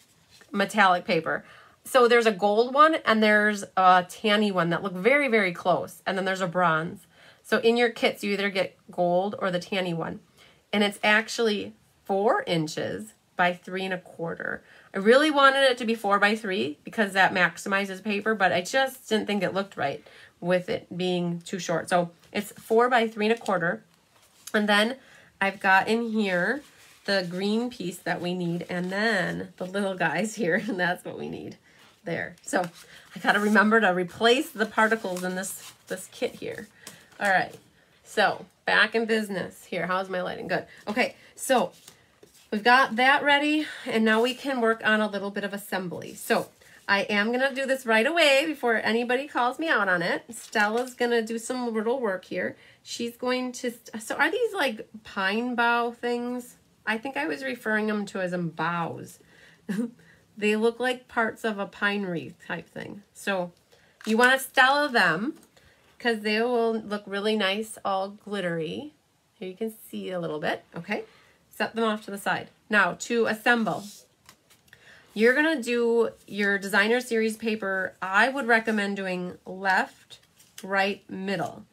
metallic paper. So there's a gold one and there's a tanny one that look very, very close. And then there's a bronze. So in your kits, you either get gold or the tanny one. And it's actually 4 inches by 3 1/4. I really wanted it to be 4 by 3 because that maximizes paper, but I just didn't think it looked right with it being too short. So it's 4 by 3 1/4. And then I've got in here the green piece that we need, and then the little guys here, and that's what we need there. So I got to remember to replace the particles in this kit here. All right, so back in business here. How's my lighting? Good. Okay, so we've got that ready, and now we can work on a little bit of assembly. So I am going to do this right away before anybody calls me out on it. Stella's going to do some little work here. She's going to, so are these like pine bough things? I think I was referring them to as boughs. They look like parts of a pine wreath type thing. So you want to Stella them because they will look really nice, all glittery. Here you can see a little bit. Okay, set them off to the side. Now to assemble. You're going to do your designer series paper. I would recommend doing left, right, middle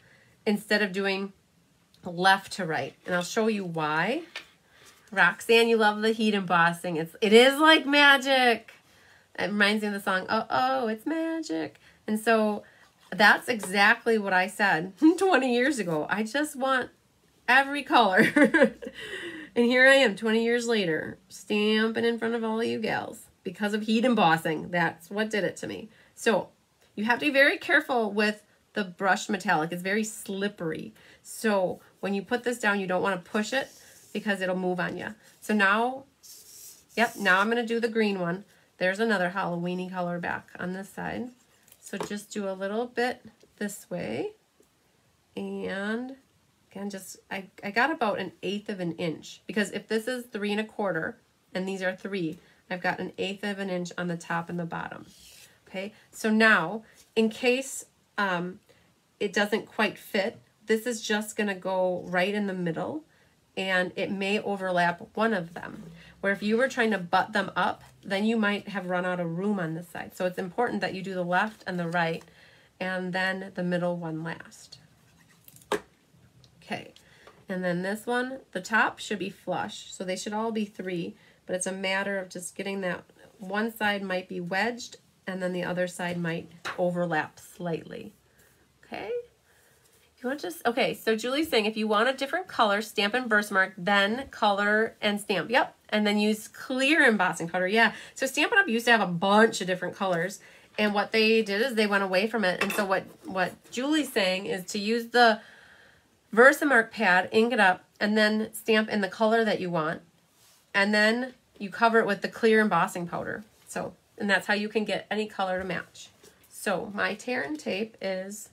instead of doing left to right. And I'll show you why. Roxanne, you love the heat embossing. It is like magic. It reminds me of the song, Oh, Oh, It's Magic. And so that's exactly what I said 20 years ago. I just want every color. And here I am 20 years later, stamping in front of all of you gals because of heat embossing. That's what did it to me. So you have to be very careful with the brushed metallic. It's very slippery. So when you put this down, you don't want to push it because it'll move on you. So now, yep, now I'm going to do the green one. There's another Halloween-y color back on this side. So just do a little bit this way. And again, just, I got about 1/8 of an inch. Because if this is 3 1/4 and these are 3, I've got 1/8 of an inch on the top and the bottom. Okay, so now, in case it doesn't quite fit, this is just going to go right in the middle. And it may overlap one of them. Where if you were trying to butt them up, then you might have run out of room on this side. So it's important that you do the left and the right, and then the middle one last. Okay, and then this one, the top should be flush. So they should all be 3, but it's a matter of just getting that one side might be wedged, and then the other side might overlap slightly. Okay. You want to just, okay, so Julie's saying if you want a different color, stamp and Versamark, then color and stamp. Yep, and then use clear embossing powder. Yeah, so Stampin' Up! Used to have a bunch of different colors, and what they did is they went away from it. And so what Julie's saying is to use the Versamark pad, ink it up, and then stamp in the color that you want, and then you cover it with the clear embossing powder. So, and that's how you can get any color to match. So my tear and tape is...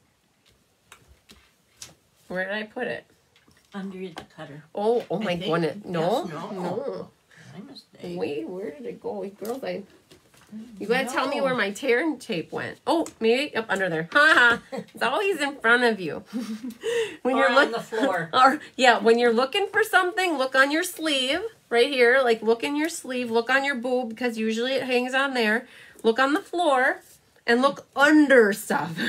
Where did I put it? Under the cutter. Oh my goodness. No, Yes, no. My mistake. Wait, where did it go? Girls, you gotta tell me where my tear and tape went. Oh, maybe up under there. Ha ha. It's always in front of you. When you're on the floor. Or yeah, when you're looking for something, look on your sleeve right here. Like look in your sleeve, look on your boob because usually it hangs on there. Look on the floor and look under stuff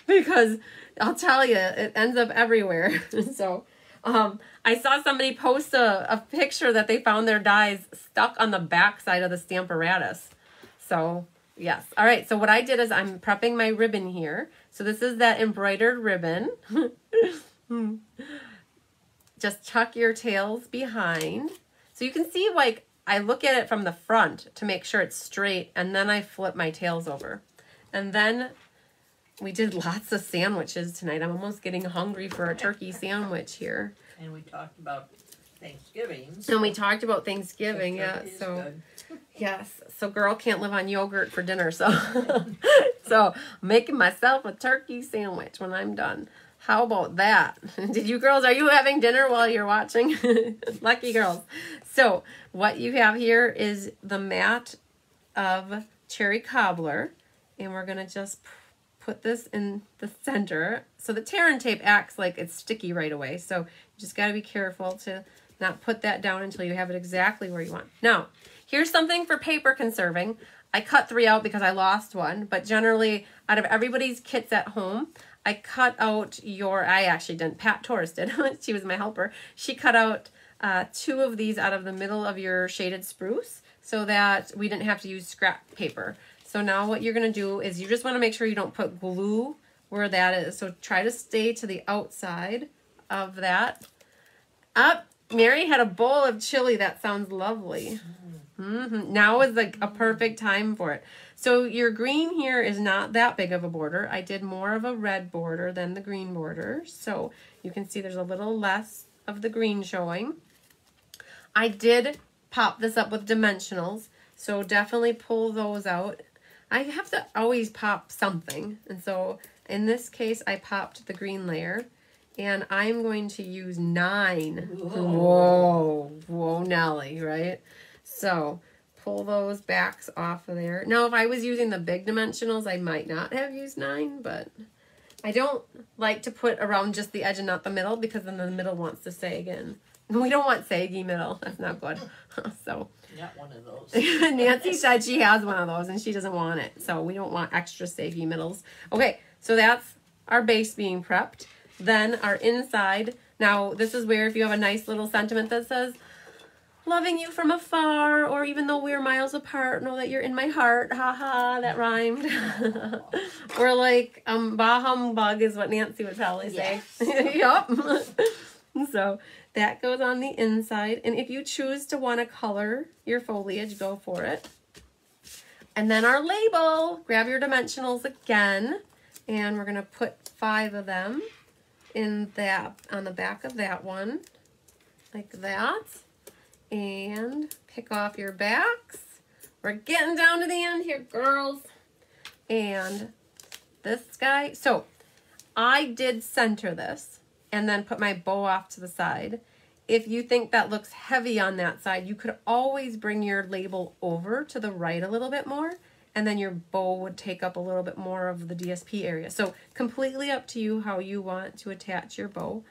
because I'll tell you, it ends up everywhere. So, I saw somebody post a picture that they found their dies stuck on the back side of the Stamparatus. So, yes. All right, so what I did is I'm prepping my ribbon here. So this is that embroidered ribbon. Just tuck your tails behind. So you can see, like, I look at it from the front to make sure it's straight, and then I flip my tails over. And then we did lots of sandwiches tonight. I'm almost getting hungry for a turkey sandwich here. And we talked about Thanksgiving. And we talked about Thanksgiving, yeah. So, yes. So girl can't live on yogurt for dinner, so so I'm making myself a turkey sandwich when I'm done. How about that? Did you girls, are you having dinner while you're watching? Lucky girls. So what you have here is the mat of cherry cobbler, and we're going to just put this in the center. So the tear and tape acts like it's sticky right away, so you just got to be careful to not put that down until you have it exactly where you want. Now, here's something for paper conserving. I cut 3 out because I lost one, but generally out of everybody's kits at home, I cut out I actually didn't, Pat Torres did, she was my helper. She cut out 2 of these out of the middle of your shaded spruce so that we didn't have to use scrap paper. So now what you're gonna do is you just wanna make sure you don't put glue where that is. So try to stay to the outside of that. Up, Mary had a bowl of chili, that sounds lovely. Now is like a perfect time for it. So your green here is not that big of a border. I did more of a red border than the green border. So you can see there's a little less of the green showing. I did pop this up with dimensionals. So definitely pull those out. I have to always pop something. And so in this case, I popped the green layer. And I'm going to use 9. Whoa, Nelly, right? So pull those backs off of there. Now, if I was using the big dimensionals, I might not have used 9, but I don't like to put around just the edge and not the middle because then the middle wants to sag in. We don't want saggy middle. That's not good. So Not one of those. Nancy said she has one of those and she doesn't want it. So we don't want extra saggy middles. Okay, so that's our base being prepped. Then our inside. Now, this is where if you have a nice little sentiment that says, loving you from afar, or even though we're miles apart, know that you're in my heart. Ha, that rhymed. Or like, bah humbug is what Nancy would probably say. Yup. So that goes on the inside. And if you choose to want to color your foliage, go for it. And then our label. Grab your dimensionals again. And we're going to put 5 of them in that, on the back of that one. Like that. And pick off your backs. We're getting down to the end here, girls. And this guy. So I did center this and then put my bow off to the side. If you think that looks heavy on that side, you could always bring your label over to the right a little bit more, and then your bow would take up a little bit more of the DSP area. So completely up to you how you want to attach your bow,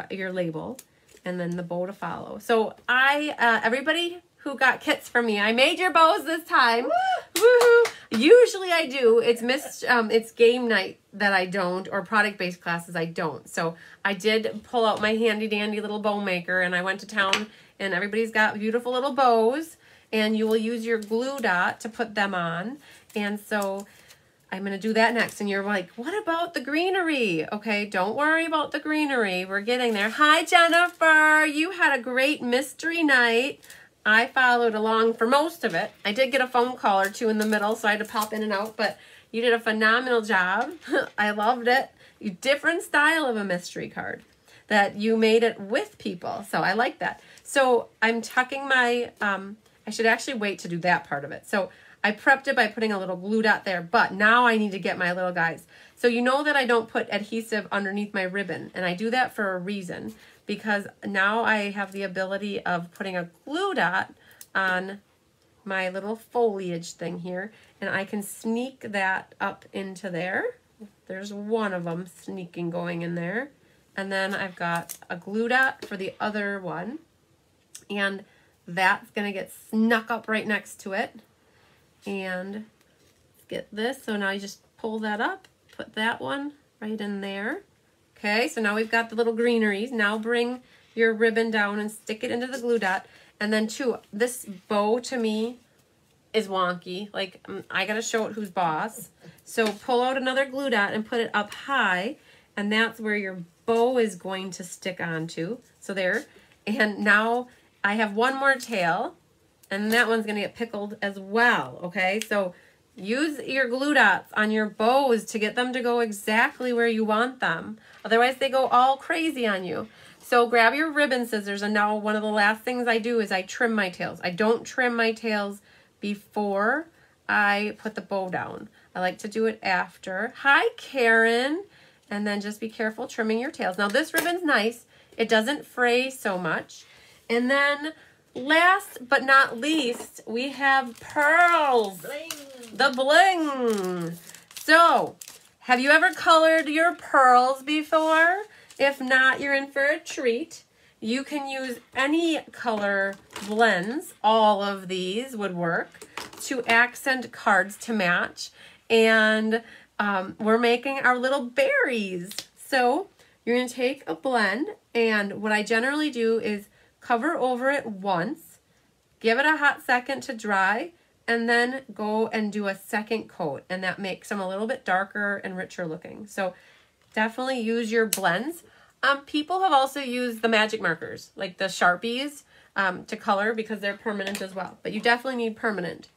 your label, and then the bow to follow. So everybody who got kits from me, I made your bows this time. Woohoo! Usually I do. It's game night that I don't, or product-based classes I don't. So I did pull out my handy-dandy little bow maker, and I went to town, and everybody's got beautiful little bows, and you will use your glue dot to put them on. And so I'm going to do that next. And you're like, what about the greenery? Okay, don't worry about the greenery. We're getting there. Hi, Jennifer. You had a great mystery night. I followed along for most of it. I did get a phone call or 2 in the middle, so I had to pop in and out, but you did a phenomenal job. I loved it. Different style of a mystery card that you made it with people, so I like that. So I'm tucking my, I should actually wait to do that part of it. So I prepped it by putting a little glue dot there, but now I need to get my little guys. So you know that I don't put adhesive underneath my ribbon, and I do that for a reason, because now I have the ability of putting a glue dot on my little foliage thing here, and I can sneak that up into there. There's one of them sneaking going in there. And then I've got a glue dot for the other one, and that's gonna get snuck up right next to it. And get this, so now you just pull that up, put that one right in there. Okay, so now we've got the little greeneries. Now bring your ribbon down and stick it into the glue dot. And then this bow to me is wonky. Like, I got to show it who's boss. So pull out another glue dot and put it up high. And that's where your bow is going to stick onto. So there. And now I have one more tail. And that one's going to get pickled as well. Okay, so use your glue dots on your bows to get them to go exactly where you want them. Otherwise, they go all crazy on you. So grab your ribbon scissors, and now one of the last things I do is I trim my tails. I don't trim my tails before I put the bow down. I like to do it after. Hi, Karen. And then just be careful trimming your tails. Now, this ribbon's nice. It doesn't fray so much. And then last but not least, we have pearls. Bling. The bling. So, have you ever colored your pearls before? If not, you're in for a treat. You can use any color blends. All of these would work to accent cards to match. And we're making our little berries. So you're going to take a blend, and what I generally do is cover over it once, give it a hot second to dry, and then go and do a second coat. And that makes them a little bit darker and richer looking. So definitely use your blends. People have also used the magic markers, like the Sharpies, to color because they're permanent as well. But you definitely need permanent.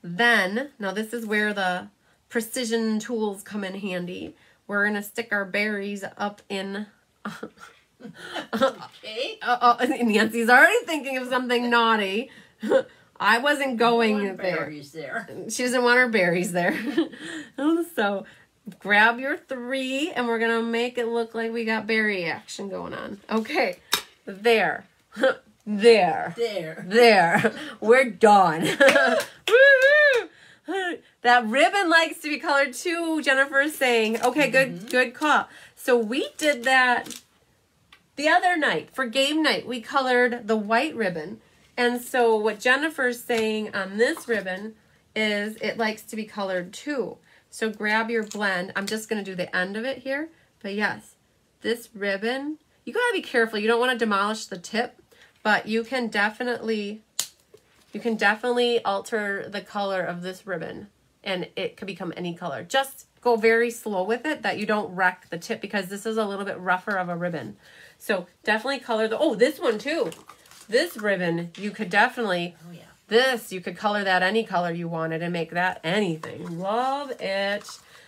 Then, now this is where the precision tools come in handy. We're going to stick our berries up in... Okay. Nancy's already thinking of something naughty. I wasn't going there. Berries there. She doesn't want her berries there. So grab your 3, and we're going to make it look like we got berry action going on. Okay. There. There. There. There. We're done. Woo-hoo! That ribbon likes to be colored too, Jennifer is saying. Okay, good call. So we did that the other night. For game night, we colored the white ribbon. And so what Jennifer's saying on this ribbon is it likes to be colored too. So grab your blend. I'm just going to do the end of it here. But yes, this ribbon, you got to be careful. You don't want to demolish the tip, but you can definitely alter the color of this ribbon, and it could become any color. Just go very slow with it that you don't wreck the tip, because this is a little bit rougher of a ribbon. So definitely color this one too. This ribbon, you could definitely, you could color that any color you wanted and make that anything. Love it.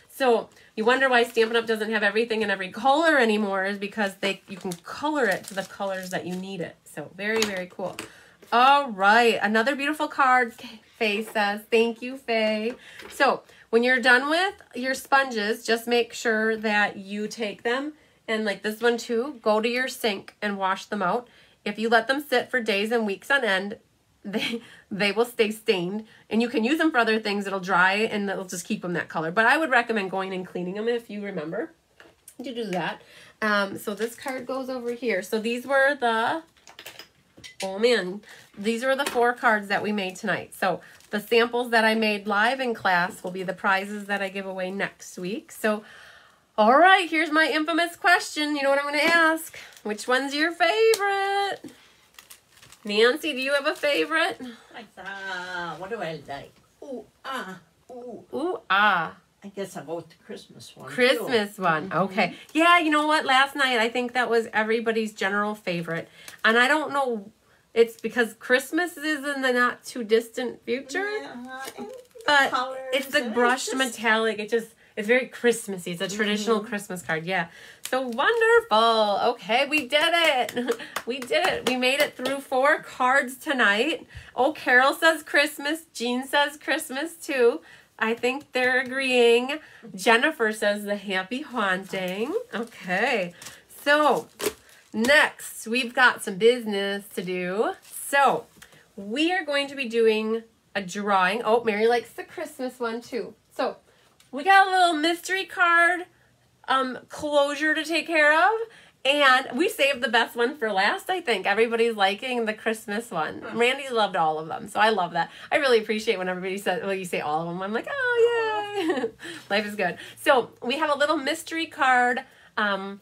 So you wonder why Stampin' Up! Doesn't have everything in every color anymore, is because you can color it to the colors that you need it. So very, very cool. All right, another beautiful card. Faye says, thank you, Faye. So when you're done with your sponges, just make sure that you take them, and like this one too, go to your sink and wash them out. If you let them sit for days and weeks on end, they will stay stained, and you can use them for other things. It'll dry and it'll just keep them that color. But I would recommend going and cleaning them if you remember to do that. So this card goes over here. So these were the... Oh man, these are the 4 cards that we made tonight. So the samples that I made live in class will be the prizes that I give away next week. So, all right, here's my infamous question. You know what I'm going to ask? Which one's your favorite? Nancy, do you have a favorite? What do I like? Ooh, ah. Ooh. Ooh, ah. I guess I'll go with the Christmas one. Christmas one. Okay. Yeah, you know what? Last night, I think that was everybody's general favorite. And I don't know... It's because Christmas is in the not too distant future, but it's the brushed metallic. It's very Christmassy. It's a traditional Christmas card. Yeah. So wonderful. Okay, we did it. We did it. We made it through 4 cards tonight. Oh, Carol says Christmas. Jean says Christmas too. I think they're agreeing. Jennifer says the happy haunting. Okay. So... next, we've got some business to do. So, we are going to be doing a drawing. Oh, Mary likes the Christmas one too. So, we got a little mystery card closure to take care of. And we saved the best one for last, I think. Everybody's liking the Christmas one. Randy loved all of them, so I love that. I really appreciate when everybody says, well, you say all of them. I'm like, oh, yay. Life is good. So, we have a little mystery card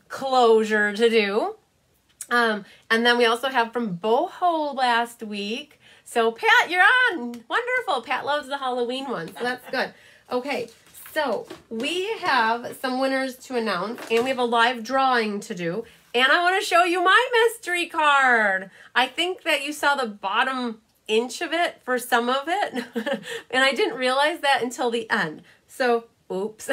closure to do. And then we also have from Boho last week So Pat, you're on. Wonderful. Pat loves the Halloween one, so that's good. Okay, so we have some winners to announce, and we have a live drawing to do. And I want to show you my mystery card. I think that you saw the bottom inch of it for some of it, and I didn't realize that until the end. So, oops.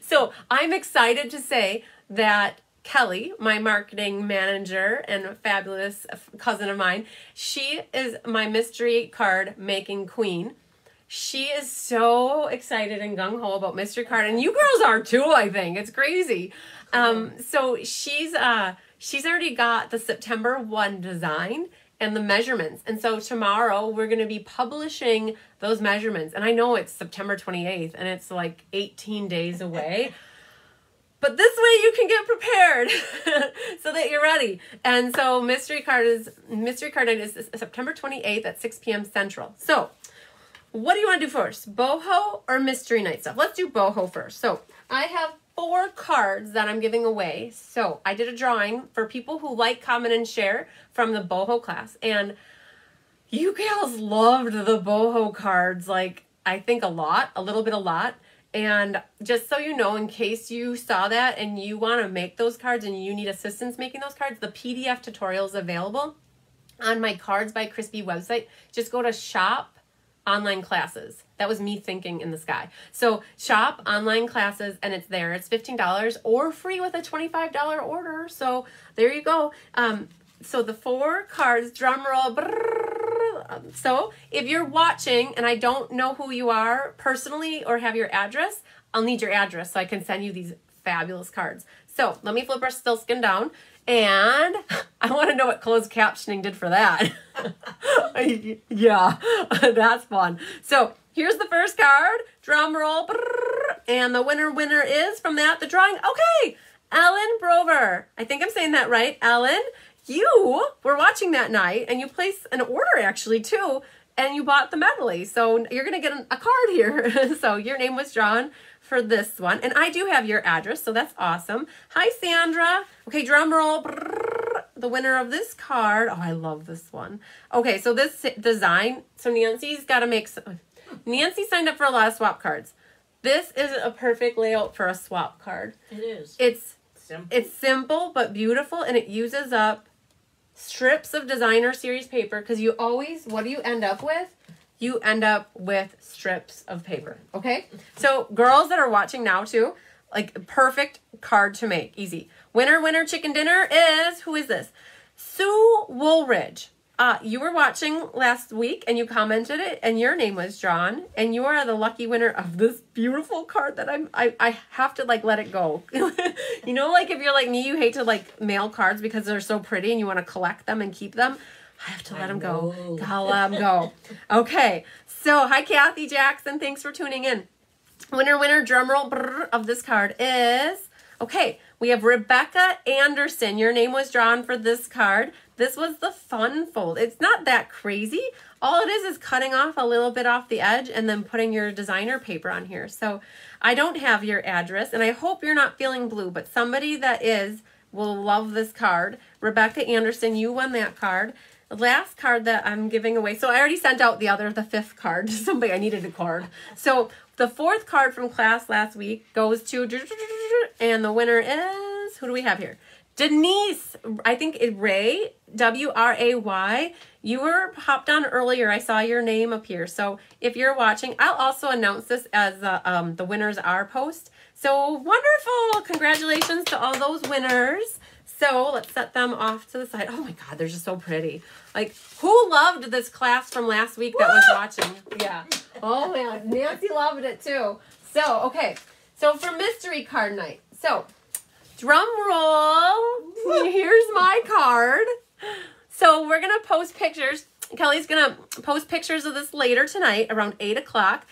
So I'm excited to say that Kelly, my marketing manager and a fabulous cousin of mine, she is my mystery card making queen. She is so excited and gung-ho about mystery card, and you girls are too, I think. It's crazy. So she's already got the September 1 design and the measurements. And so tomorrow we're going to be publishing those measurements. And I know it's September 28th and it's like 18 days away. But this way you can get prepared so that you're ready. And so mystery card night is September 28th at 6 p.m. Central. So what do you want to do first? Boho or mystery night stuff? Let's do boho first. So I have 4 cards that I'm giving away. So I did a drawing for people who like, comment, and share from the boho class. And you gals loved the boho cards, like I think a lot. And just so you know, in case you saw that and you want to make those cards and you need assistance making those cards, the PDF tutorial is available on my Cards by Crispy website. Just go to shop online classes. That was me thinking in the sky. So shop online classes and it's there. It's $15 or free with a $25 order. So there you go. So the 4 cards, drum roll. So if you're watching and I don't know who you are personally or have your address, I'll need your address so I can send you these fabulous cards. So let me flip our stillskin down, and I want to know what closed captioning did for that. Yeah, that's fun. So here's the first card, drum roll, and the winner is from that, the drawing. Okay, Ellen Brover. I think I'm saying that right. Ellen, you were watching that night and you placed an order actually too, and you bought the medley. So you're going to get a card here. So your name was drawn for this one. And I do have your address, so that's awesome. Hi, Sandra. Okay, drum roll. The winner of this card. Oh, I love this one. Okay, so this design. So Nancy's got to make some. Nancy signed up for a lot of swap cards. This is a perfect layout for a swap card. It is. It's simple but beautiful, and it uses up strips of designer series paper, because you always, what do you end up with? You end up with strips of paper, okay? So girls that are watching now too, like perfect card to make, easy. Winner, chicken dinner is, who is this? Sue Woolridge. You were watching last week and you commented it and your name was drawn, and you are the lucky winner of this beautiful card that I have to like let it go. You know, like if you're like me, you hate to like mail cards because they're so pretty and you want to collect them and keep them. I have to let them go. Gotta let them go. Okay. So hi, Kathy Jackson. Thanks for tuning in. Winner, drum roll of this card is, okay, we have Rebecca Anderson. Your name was drawn for this card. This was the fun fold. It's not that crazy. All it is cutting off a little bit off the edge and then putting your designer paper on here. So I don't have your address, and I hope you're not feeling blue, but somebody that is will love this card. Rebecca Anderson, you won that card. The last card that I'm giving away. So I already sent out the 5th card to somebody. I needed a card. So the 4th card from class last week goes to, and the winner is, who do we have here? Denise, I think it Ray, W-R-A-Y. You were hopped on earlier. I saw your name up here. So if you're watching, I'll also announce this as the winners are post. So wonderful. Congratulations to all those winners. So let's set them off to the side. Oh my God, they're just so pretty. Like, who loved this class from last week that was watching? Yeah. Oh man, Nancy loved it too. So, okay. So for mystery card night. So, drum roll. Here's my card. So we're going to post pictures. Kelly's going to post pictures of this later tonight around 8 o'clock.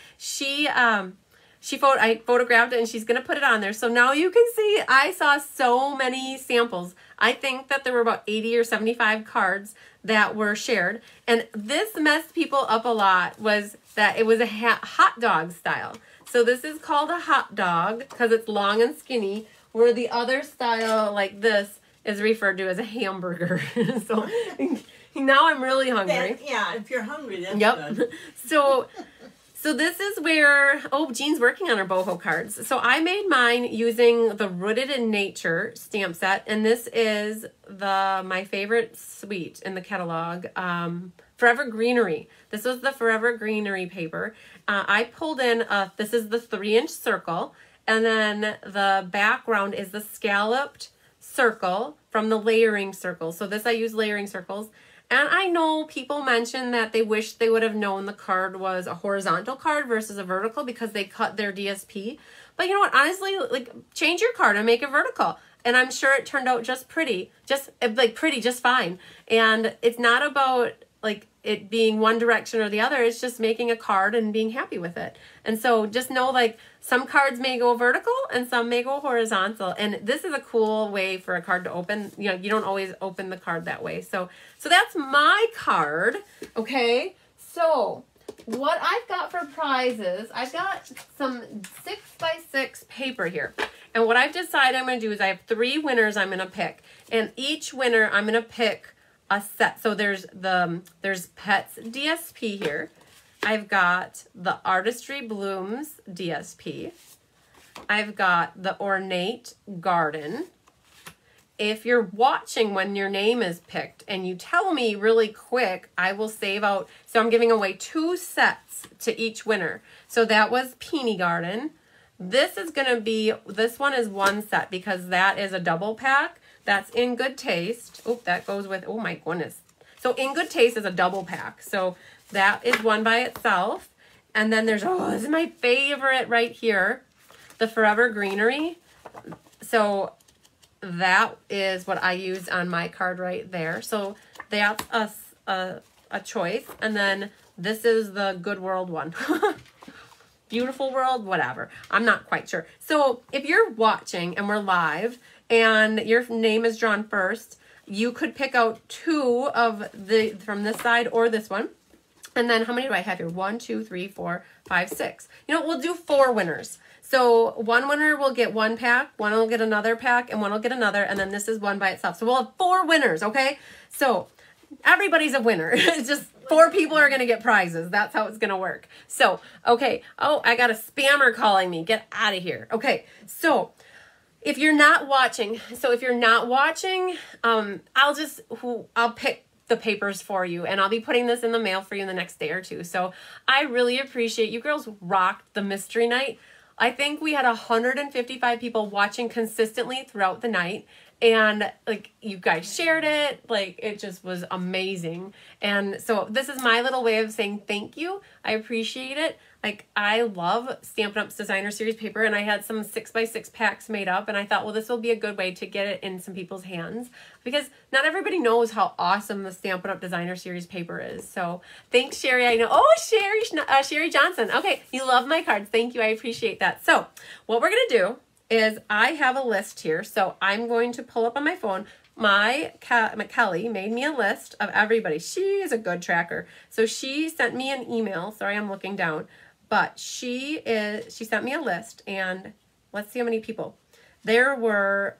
I photographed it and she's going to put it on there. So now you can see I saw so many samples. I think that there were about 80 or 75 cards that were shared. And this messed people up a lot, was that it was a hot dog style. So this is called a hot dog because it's long and skinny, where the other style like this is referred to as a hamburger. So Now I'm really hungry. Yeah, if you're hungry, that's Yep. good. So this is where, oh, Jean's working on her boho cards. So I made mine using the Rooted in Nature stamp set. And this is my favorite suite in the catalog, Forever Greenery. This was the Forever Greenery paper. I pulled in, this is the 3-inch circle. And then the background is the scalloped circle from the layering circle. So this I use layering circles. And I know people mention that they wish they would have known the card was a horizontal card versus a vertical because they cut their DSP. But you know what? Honestly, like, change your card and make it vertical. And I'm sure it turned out just pretty, just fine. And it's not about like it being one direction or the other. It's just making a card and being happy with it. And so just know, like, some cards may go vertical and some may go horizontal. And this is a cool way for a card to open. You know, you don't always open the card that way. So that's my card. Okay. So what I've got for prizes, I've got some 6x6 paper here. And what I've decided I'm going to do is I have 3 winners I'm going to pick. And each winner I'm going to pick a set. So there's Pets DSP here. I've got the Artistry Blooms DSP. I've got the Ornate Garden. If you're watching when your name is picked and you tell me really quick, I will save out. So I'm giving away 2 sets to each winner. So that was Peony Garden. This is going to be, this one is 1 set because that is a double pack. That's In Good Taste. Oh, that goes with, oh my goodness. So In Good Taste is a double pack. So that is one by itself. And then there's, oh, this is my favorite right here, the Forever Greenery. So that is what I use on my card right there. So that's a choice. And then this is the Good World one. Beautiful World, whatever. I'm not quite sure. So if you're watching and we're live and your name is drawn first, you could pick out 2 of the from this side or this one. And then how many do I have here? 1, 2, 3, 4, 5, 6. You know, we'll do 4 winners. So one winner will get 1 pack, one will get another pack, and one will get another, and then this is one by itself. So we'll have 4 winners, okay? So everybody's a winner. It's just 4 people are going to get prizes. That's how it's going to work. So, okay. Oh, I got a spammer calling me. Get out of here. Okay, so if you're not watching, I'll pick the papers for you, and I'll be putting this in the mail for you in the next day or 2. So I really appreciate you girls rocked the mystery night. I think we had 155 people watching consistently throughout the night. And like, you guys shared it, like, it just was amazing. And so this is my little way of saying thank you. I appreciate it. Like, I love Stampin' Up's designer series paper, and I had some 6x6 packs made up, and I thought, well, this will be a good way to get it in some people's hands because not everybody knows how awesome the Stampin' Up designer series paper is. So thanks, Sherry. I know. Oh, Sherry Johnson. Okay, you love my cards. Thank you. I appreciate that. So what we're gonna do is I have a list here. So I'm going to pull up on my phone. Kelly made me a list of everybody. She is a good tracker. So she sent me an email. Sorry, I'm looking down. But she sent me a list, and let's see how many people. There were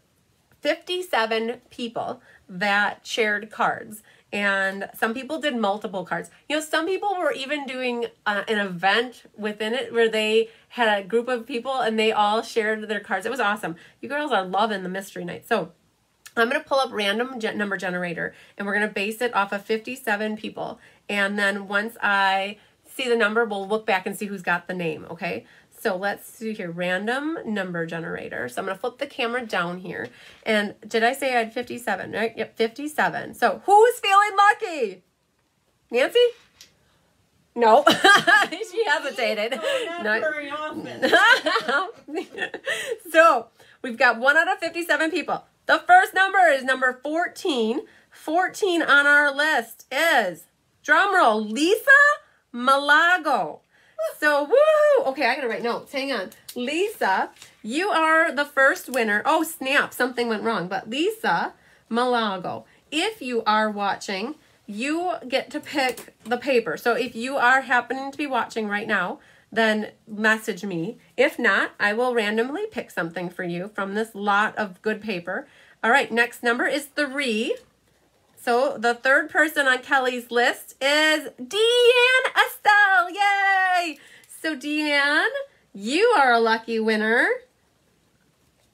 57 people that shared cards, and some people did multiple cards. You know, some people were even doing an event within it where they had a group of people and they all shared their cards. It was awesome. You girls are loving the mystery night. So I'm going to pull up random number generator, and we're going to base it off of 57 people. And then once I see the number, we'll look back and see who's got the name, okay? So let's see here, random number generator. So I'm going to flip the camera down here. And did I say I had 57, right? Yep, 57. So who's feeling lucky? Nancy? No. She hesitated. Not very often. So we've got 1 out of 57 people. The first number is number 14. 14 on our list is, drumroll, Lisa Malago. So, woohoo! Okay, I gotta write notes. Hang on. Lisa, you are the first winner. Oh, snap. Something went wrong. But Lisa Malago, if you are watching, you get to pick the paper. So if you are happening to be watching right now, then message me. If not, I will randomly pick something for you from this lot of good paper. All right, next number is 3. So the third person on Kelly's list is Deanne Estelle. Yay! So Deanne, you are a lucky winner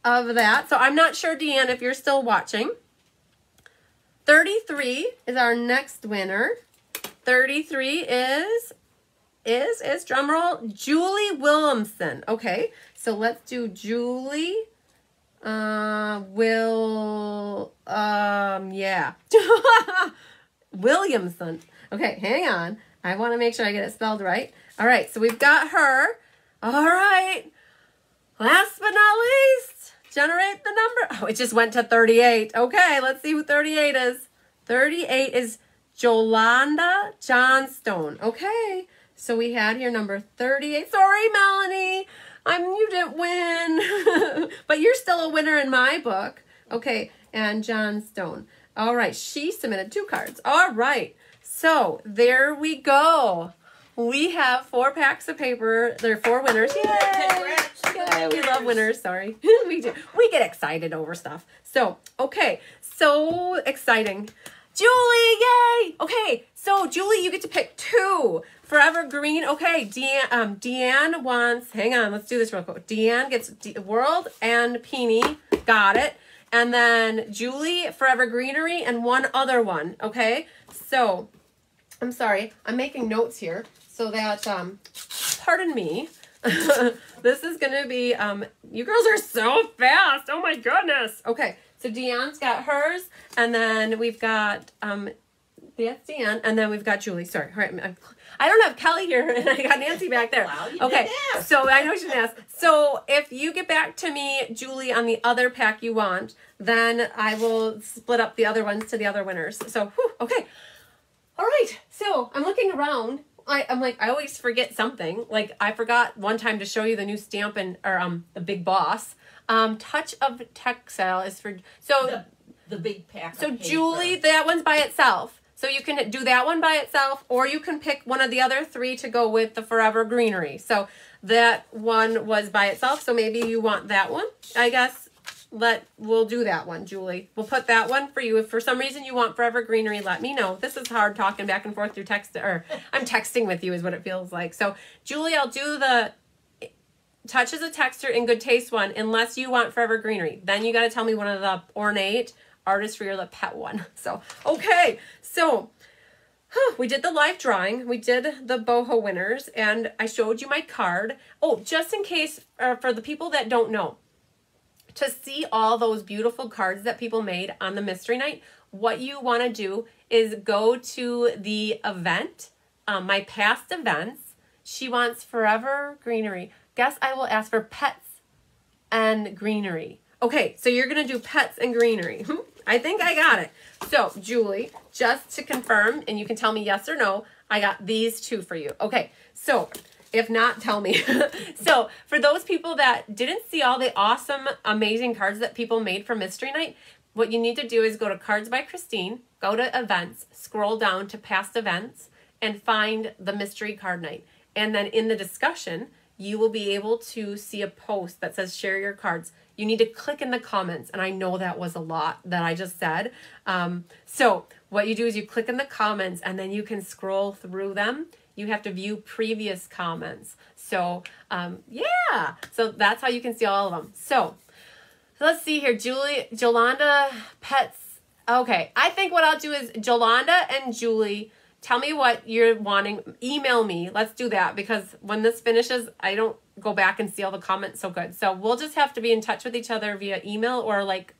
of that. So I'm not sure, Deanne, if you're still watching. 33 is our next winner. 33 is drumroll, Julie Williamson. Okay, so let's do Julie Williamson. Okay, hang on. I want to make sure I get it spelled right. All right, so we've got her. All right. Last but not least, generate the number. Oh, it just went to 38. Okay, let's see who 38 is. 38 is Jolanda Johnstone. Okay, so we had here number 38. Sorry, Melanie. You didn't win. But you're still a winner in my book. Okay, and Johnstone. All right, she submitted 2 cards. All right, so there we go. We have 4 packs of paper. There are 4 winners. Yay! Yay! We love winners. Sorry. We do. We get excited over stuff. So, okay. So exciting. Julie, yay! Okay, so Julie, you get to pick 2. Forever Green. Okay, Deanne wants, hang on, let's do this real quick. Deanne gets World and Peony. Got it. And then Julie, Forever Greenery, and one other one. Okay, so I'm sorry. I'm making notes here so that, pardon me. This is going to be, you girls are so fast. Oh my goodness. Okay, so Deanne's got hers, and then we've got, that's Deanne, and then we've got Julie. Sorry. All right, I don't have Kelly here, and I got Nancy back there. Wow, okay, so I know she didn't ask. So if you get back to me, Julie, on the other pack you want, then I will split up the other ones to the other winners. So, whew, okay. All right, so I'm looking around. I'm like, I always forget something. Like, I forgot one time to show you the new stamp or the Big Boss. Touch of Textile is for, so. The big pack So of paper. Julie, that one's by itself. So you can do that one by itself, or you can pick one of the other 3 to go with the Forever Greenery. So that one was by itself, so maybe you want that one. I guess we'll do that one, Julie. We'll put that one for you. If for some reason you want Forever Greenery, let me know. This is hard talking back and forth through text, or I'm texting with you is what it feels like. So Julie, I'll do the Touch as a Texture in Good Taste one, unless you want Forever Greenery. Then you got to tell me one of the Ornate Artist for Your Lip Pet one. So, okay. So, we did the live drawing. We did the boho winners, and I showed you my card. Oh, just in case, for the people that don't know, to see all those beautiful cards that people made on the mystery night, what you want to do is go to the event, my past events. She wants Forever Greenery. Guess I will ask for pets and greenery. Okay, so you're going to do pets and greenery. I think I got it. So, Julie, just to confirm, and you can tell me yes or no, I got these 2 for you. Okay, so if not, tell me. So, for those people that didn't see all the awesome, amazing cards that people made for Mystery Night, what you need to do is go to Cards by Christine, go to Events, scroll down to Past Events, and find the Mystery Card Night. And then in the discussion, you will be able to see a post that says share your cards. You need to click in the comments, and I know that was a lot that I just said. So what you do is you click in the comments, and then you can scroll through them. You have to view previous comments. So yeah, so that's how you can see all of them. So let's see here, Jolanda Pets. Okay, I think what I'll do is Jolanda and Julie, tell me what you're wanting. Email me. Let's do that, because when this finishes, I don't go back and see all the comments so good. So we'll just have to be in touch with each other via email or like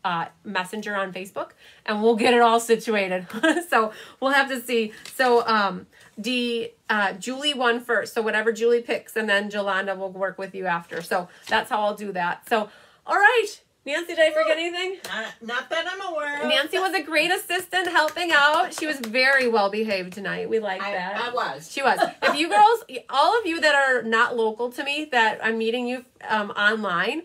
Messenger on Facebook, and we'll get it all situated. So we'll have to see. So Julie won first. So whatever Julie picks, and then Jolanda will work with you after. So that's how I'll do that. So, all right. Nancy, did I forget anything? Not that I'm aware of. Nancy was a great assistant helping out. She was very well behaved tonight. We like that. I was. She was. If you girls, all of you that are not local to me, that I'm meeting you online,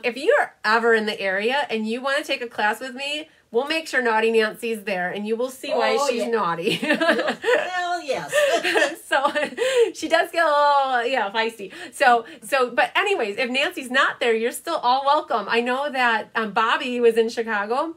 if you're ever in the area and you want to take a class with me, we'll make sure Naughty Nancy's there, and you will see why she's naughty. Hell yes. So she does get a little, feisty. So, but anyways, if Nancy's not there, you're still all welcome. I know that Bobby was in Chicago,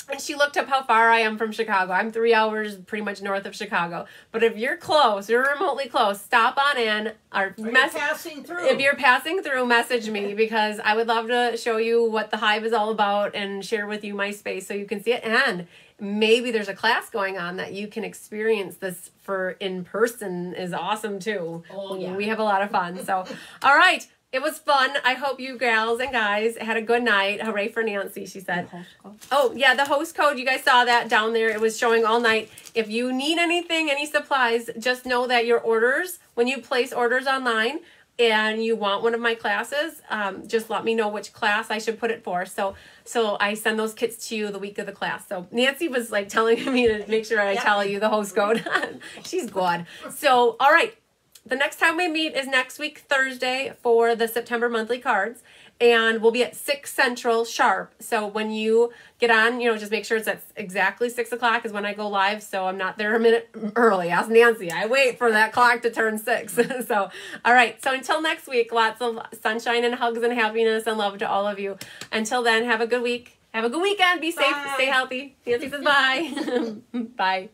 And she looked up how far I am from Chicago. I'm 3 hours pretty much north of Chicago. But if you're close, you're remotely close, stop on in. Passing through. If you're passing through, message me because I would love to show you what the Hive is all about and share with you my space so you can see it. And maybe there's a class going on that you can experience this for in person is awesome too. Oh, yeah. We have a lot of fun. So, all right. It was fun. I hope you gals and guys had a good night. Hooray for Nancy, she said. Oh, yeah, the host code. You guys saw that down there. It was showing all night. If you need anything, any supplies, just know that your orders, when you place orders online and you want one of my classes, just let me know which class I should put it for. So I send those kits to you the week of the class. So Nancy was like telling me to make sure I tell you the host code. She's good. So, all right. The next time we meet is next week, Thursday, for the September monthly cards. And we'll be at 6 Central sharp. So when you get on, just make sure it's at exactly 6 o'clock is when I go live. So I'm not there a minute early. Ask Nancy. I wait for that clock to turn 6. So, all right. So until next week, lots of sunshine and hugs and happiness and love to all of you. Until then, have a good week. Have a good weekend. Be safe. Stay healthy. Nancy says bye. Bye.